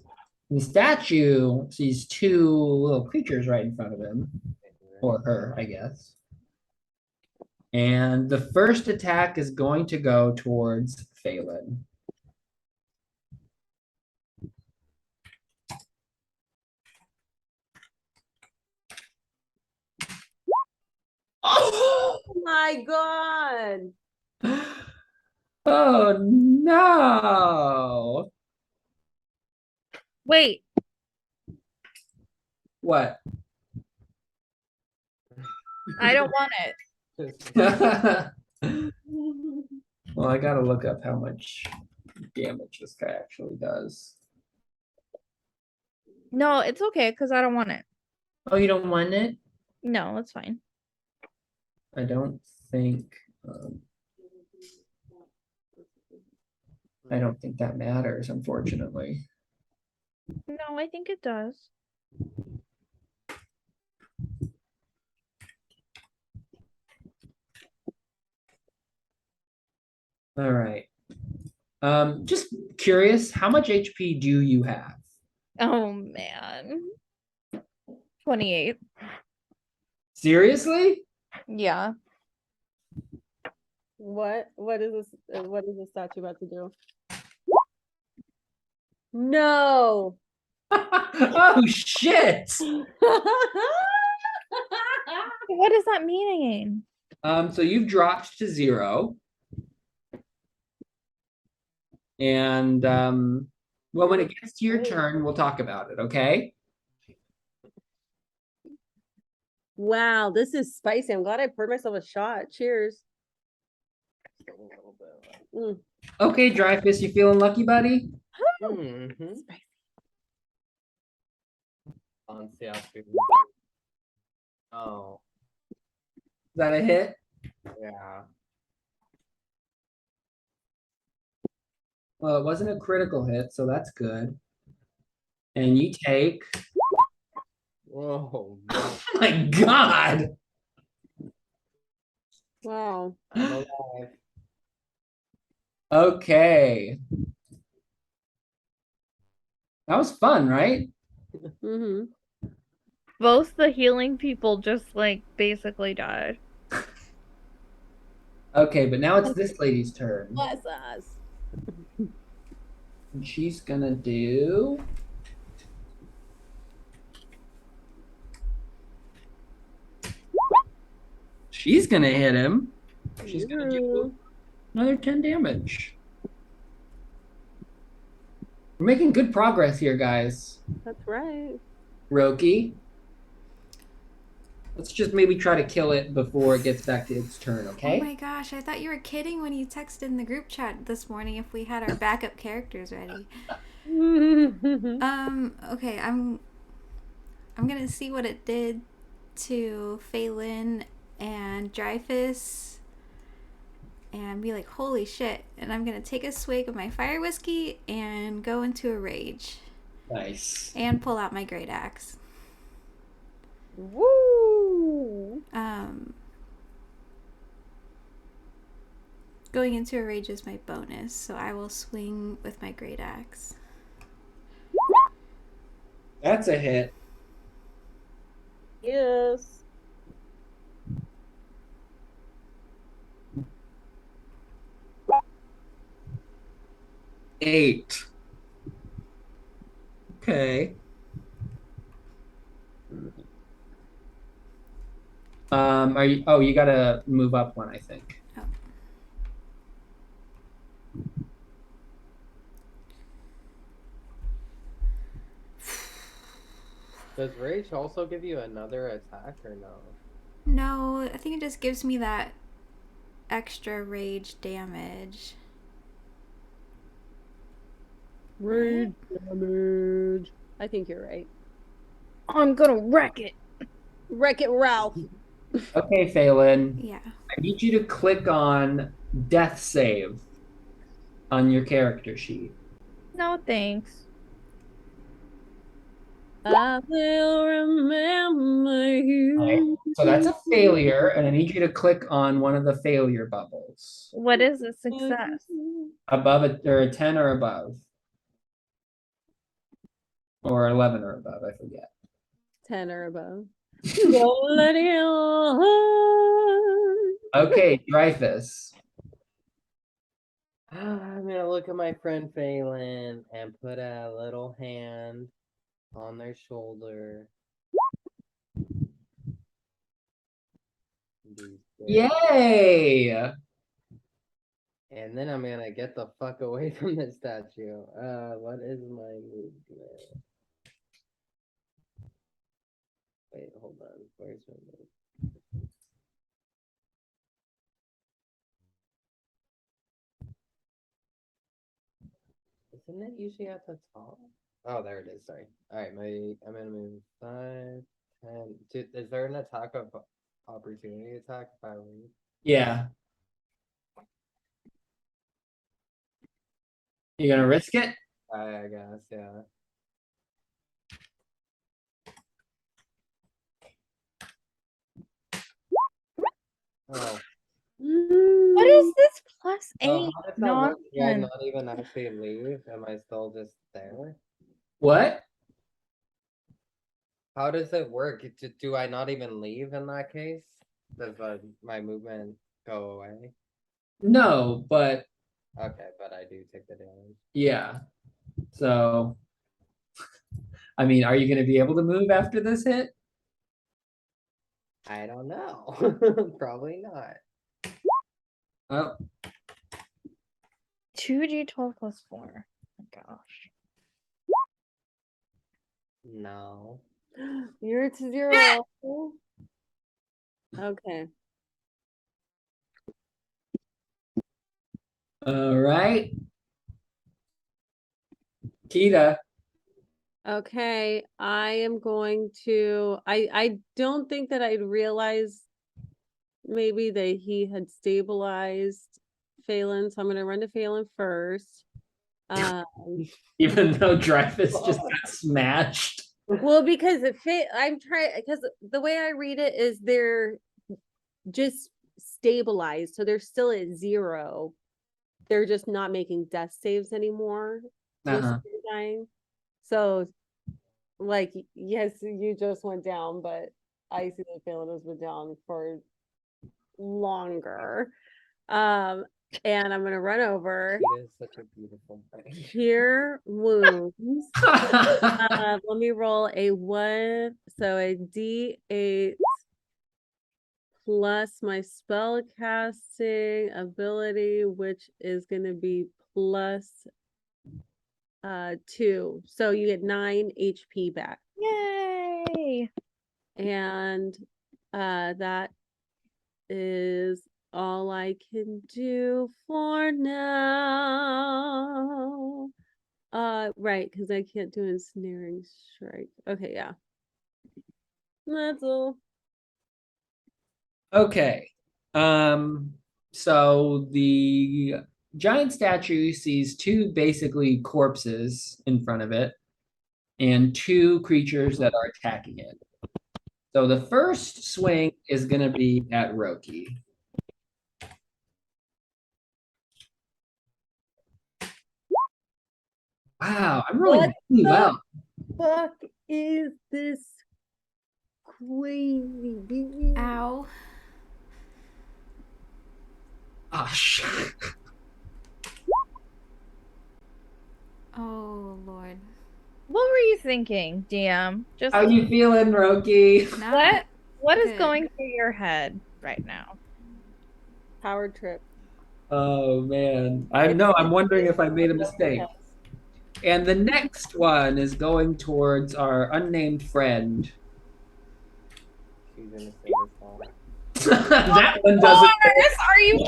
And the statue sees 2 little creatures right in front of him. Or her, I guess. And the first attack is going to go towards Phelan. Oh my god. Oh no. Wait, What? I don't want it. Well, I gotta look up how much damage this guy actually does. No, it's okay because I don't want it. Oh, you don't want it? No, it's fine. I don't think that matters, unfortunately. No, I think it does. All right. Just curious, how much HP do you have? Oh man. 28. Seriously? Yeah. What is this? What is the statue about to do? No. Oh shit. What does that mean? So you've dropped to 0. And well, when it gets to your turn, we'll talk about it, okay? Wow, this is spicy. I'm glad I poured myself a shot. Cheers. Mm. Okay, Dreyfus, you feeling lucky, buddy? Mm-hmm. Oh, Is that a hit? yeah. Well, it wasn't a critical hit, so that's good. And you take Whoa. oh my god. Wow. I'm alive. Okay. That was fun, right? Mm-hmm. Both the healing people just like basically died. Okay, but now it's this lady's turn. Bless us. And she's gonna do she's gonna hit him. She's gonna do another 10 damage. We're making good progress here, guys. That's right. Roki. Let's just maybe try to kill it before it gets back to its turn, Oh okay? my gosh, I thought you were kidding when you texted in the group chat this morning if we had our backup characters ready. Okay, I'm gonna see what it did to Phelan and Dreyfus and be like, holy shit. And I'm gonna take a swig of my fire whiskey and go into a rage. Nice. And pull out my great axe. Woo! Going into a rage is my bonus, so I will swing with my great axe. That's a hit. Yes. Eight. Okay. Are you? Oh, you gotta move up one, I think. Oh. Does rage also give you another attack or no? No, I think it just gives me that extra rage damage. Rage damage. I think you're right. I'm gonna wreck it. Wreck it, Ralph. Okay, Phelan. Yeah. I need you to click on death save on your character sheet. No thanks. I will remember you. So that's a failure, and I need you to click on one of the failure bubbles. What is a success? Above it, or a 10 or above. Or 11 or above, I forget. 10 or above. Don't let it on. Okay, Dreyfus. I'm gonna look at my friend Phelan and put a little hand on their shoulder. Be good. Yay! And then I'm gonna get the fuck away from this statue. What is my movement? Wait, hold on. Where's my move? Isn't it usually at the top? Oh, there it is. Sorry. All right, I'm gonna move 5, 10. Is there an attack of opportunity attack if I leave? Yeah. You gonna risk it? I guess, yeah. Oh, What is this plus oh, 8 how does that work? Do I nonsense? not even actually leave? Am I still just there? What? How does it work? Do I not even leave in that case? Does my movement go away? No, but Okay, but I do take the damage. yeah. So, I mean, are you gonna be able to move after this hit? I don't know. Probably not. Oh, 2d12 plus 4. Oh my gosh. No. You're to 0. Okay. all right. Kita. Okay. I am going to I don't think that I'd realized maybe that he had stabilized Phelan, so I'm gonna run to Phelan first. Even though Dreyfus just got smashed. Well, because I'm trying because the way I read it is they're just stabilized, so they're still at 0. They're just not making death saves anymore. Just Uh-huh. dying. So, like, yes, you just went down, but I see that Phelan has been down for longer. And I'm gonna run over. It is such a beautiful thing. Cure wounds. Let me roll a 1, so a D8 plus my spell casting ability, which is gonna be plus 2. So you get 9 HP back. Yay! And that is all I can do for now. Right, because I can't do ensnaring strike. Okay, yeah. That's all. Okay. So the giant statue sees 2 basically corpses in front of it and 2 creatures that are attacking it. So the first swing is gonna be at Roki. Wow, I'm rolling What really the- well. Fuck is this crazy being? Ow. Oh, shit. Oh, Lord. What were you thinking, DM? Just How you feeling, Roki? Not what is good. going through your head right now? Power trip. Oh man. I know, I'm wondering if I made a mistake. And the next one is going towards our unnamed friend. She's gonna say this all. That one doesn't. Boris, are you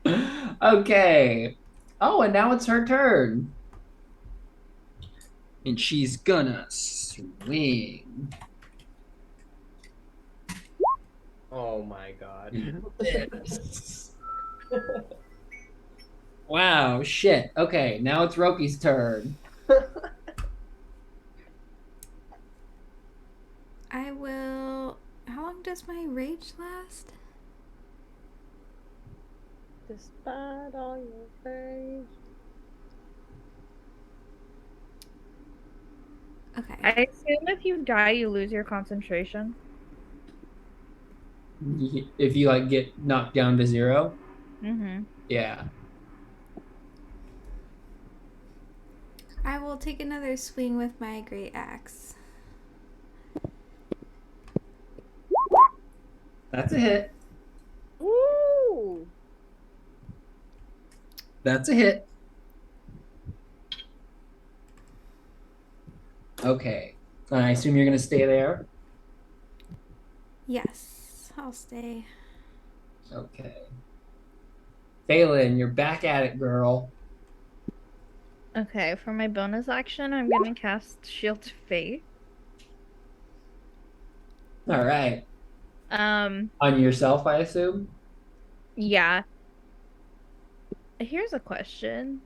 kidding me? Okay. Oh, and now it's her turn. And she's gonna swing. Oh my god. Wow, shit. Okay, now it's Roki's turn. I will. How long does my rage last? Despite all your rage. Okay. I assume if you die, you lose your concentration. If you like get knocked down to 0, Mm-hmm. yeah. I will take another swing with my great axe. That's a hit. Ooh. That's a hit. Okay. I assume you're gonna stay there. Yes, I'll stay. Okay. Phelan, you're back at it, girl. Okay, for my bonus action, I'm gonna cast Shield of Faith. All right. Um, On yourself, I assume. yeah. Here's a question.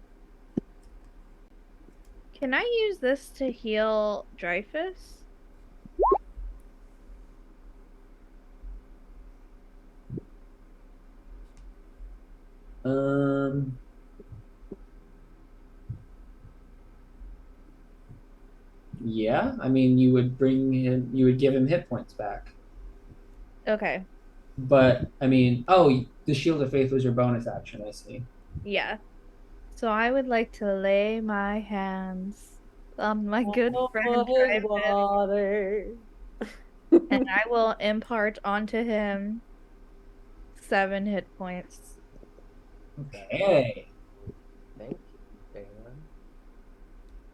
Can I use this to heal Dreyfus? Um. Yeah, I mean, you would give him hit points back. Okay, But I mean, oh, the Shield of Faith was your bonus action. I see. yeah. So I would like to lay my hands on my good friend His Dreyfus, water. and I will impart onto him 7 hit points. Okay. Thank you, Phelan.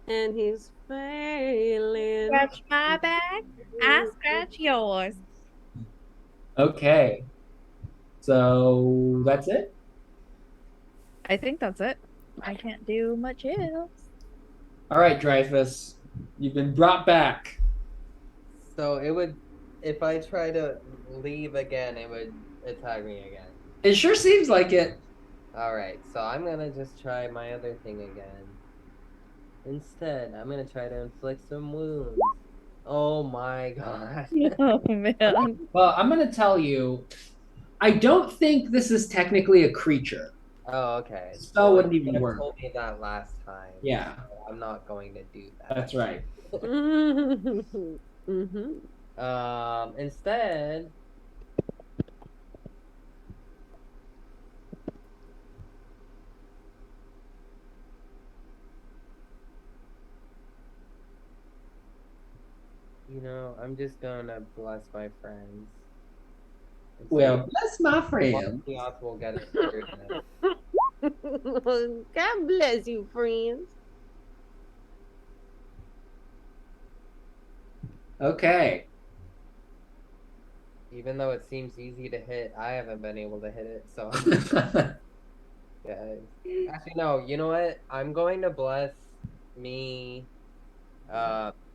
And he's failing. Scratch my back, I scratch yours. Okay. So that's it. I think that's it. I can't do much else. All right, Dreyfus, you've been brought back. So it would, if I try to leave again, it would attack me again. It sure seems like it. All right, so I'm gonna just try my other thing again. Instead, I'm gonna try to inflict some wounds. Oh my god. Oh man. Well, I'm gonna tell you, I don't think this is technically a creature. Oh, okay. So it wouldn't even You work. told me that last time. Yeah, So I'm not going to do that. that's right. Mm-hmm. Instead, I'm just gonna bless my friends. And see Well, bless my if friend. Chaos will get it through this. God bless you, friends. Okay. Even though it seems easy to hit, I haven't been able to hit it. So, yeah. Actually, no. You know what? I'm going to bless me,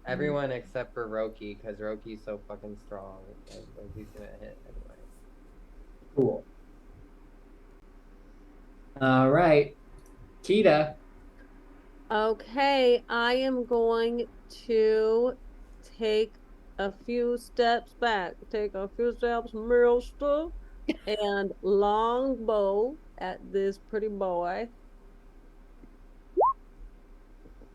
everyone except for Roki, because Roki's so fucking strong. And he's gonna hit anyway. Cool. All right. Kita. Okay, I am going to take a few steps back. Take a few steps, mister, and longbow at this pretty boy.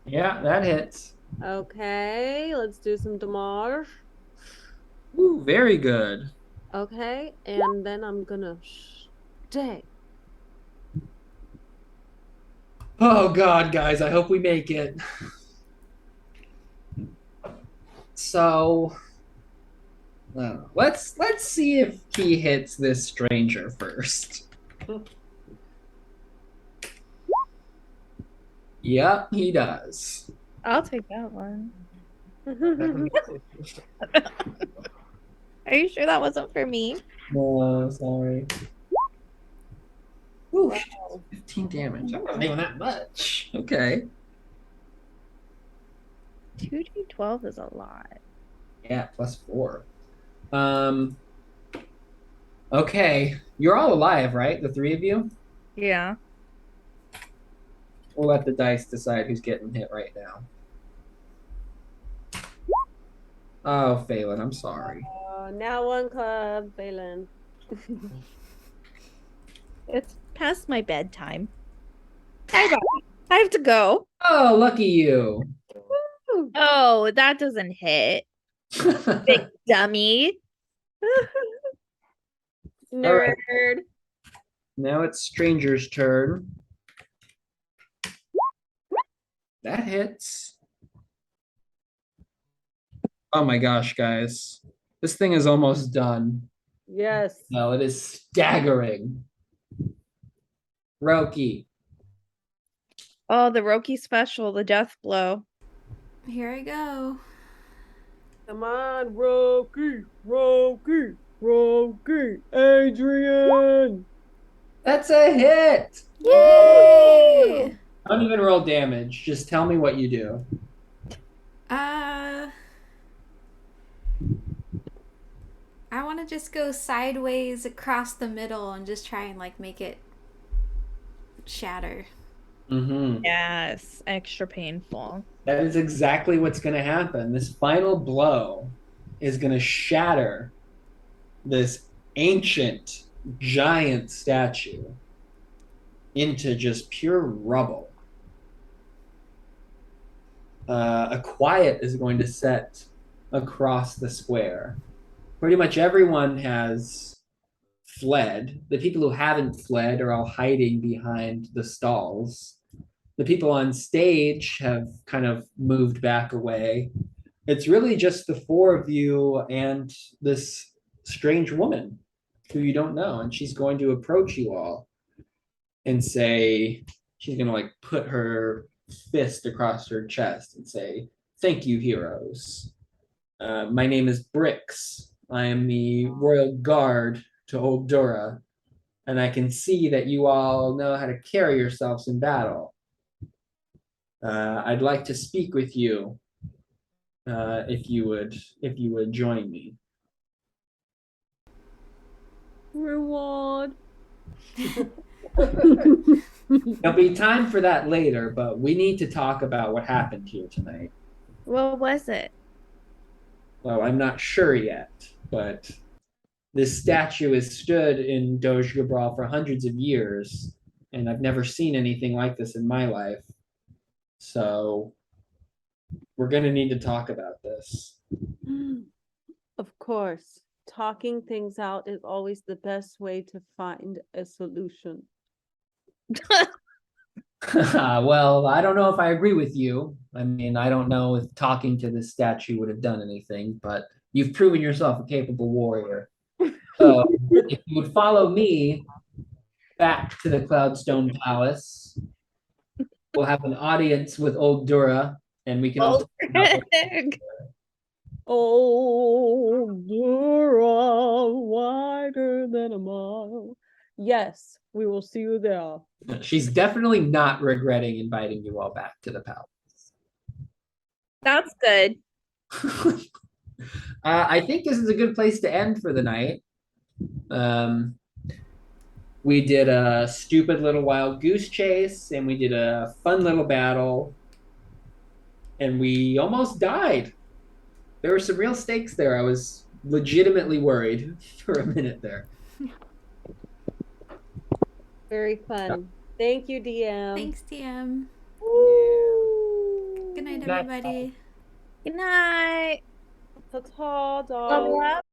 Yeah, that hits. Okay, let's do some damage. Ooh, very good. Okay, and then I'm gonna stay. Oh God, guys, I hope we make it. So let's see if he hits this stranger first. Yep, he does. I'll take that one. Are you sure that wasn't for me? No, sorry. Ooh, Wow. 15 damage. That wasn't even that much. Okay. 2d12 is a lot. Yeah, plus 4. Um Okay, you're all alive, right? The three of you? Yeah. We'll let the dice decide who's getting hit right now. Oh, Phelan, I'm sorry. Nat1Club, Phelan. It's past my bedtime. Bye bye. I have to go. Oh, lucky you. Oh, that doesn't hit. Big dummy. All right. Nerd. Now it's Stranger's turn. That hits. Oh my gosh, guys. This thing is almost done. Yes. No, it is staggering. Roki. Oh, the Roki special, the death blow. Here I go. Come on, Roki, Roki, Roki, Adrian. That's a hit. Yay! Don't even roll damage. Just tell me what you do. I want to just go sideways across the middle and just try and like make it shatter. Mm-hmm. Yes, extra painful. That is exactly what's going to happen. This final blow is going to shatter this ancient giant statue into just pure rubble. A quiet is going to set across the square. Pretty much everyone has fled. The people who haven't fled are all hiding behind the stalls. The people on stage have kind of moved back away. It's really just the four of you and this strange woman who you don't know. And she's going to approach you all and say, she's going to like put her fist across her chest and say, "Thank you, heroes. My name is Brix. I am the royal guard to Old Dura, and I can see that you all know how to carry yourselves in battle. I'd like to speak with you if you would join me." Reward. There'll be time for that later, but we need to talk about what happened here tonight. What was it? Well, I'm not sure yet, but this statue has stood in Doge Gabral for hundreds of years, and I've never seen anything like this in my life. So we're going to need to talk about this. Of course, talking things out is always the best way to find a solution. Well, I don't know if I agree with you. I mean, I don't know if talking to this statue would have done anything, but you've proven yourself a capable warrior. So if you would follow me back to the Cloudstone Palace, we'll have an audience with Old Dura, and we can all talk about what- Oh, Dura, wider than a mile. Yes, we will see you there. She's definitely not regretting inviting you all back to the That's good. palace. I think this is a good place to end for the night. We did a stupid little wild goose chase, and we did a fun little battle, and we almost died. There were some real stakes there. I was legitimately worried for a minute there. Very fun. Thank you, DM. Thanks, DM. Woo. Good night, Good night. everybody. Good night. Ta-ta, Level dog. up.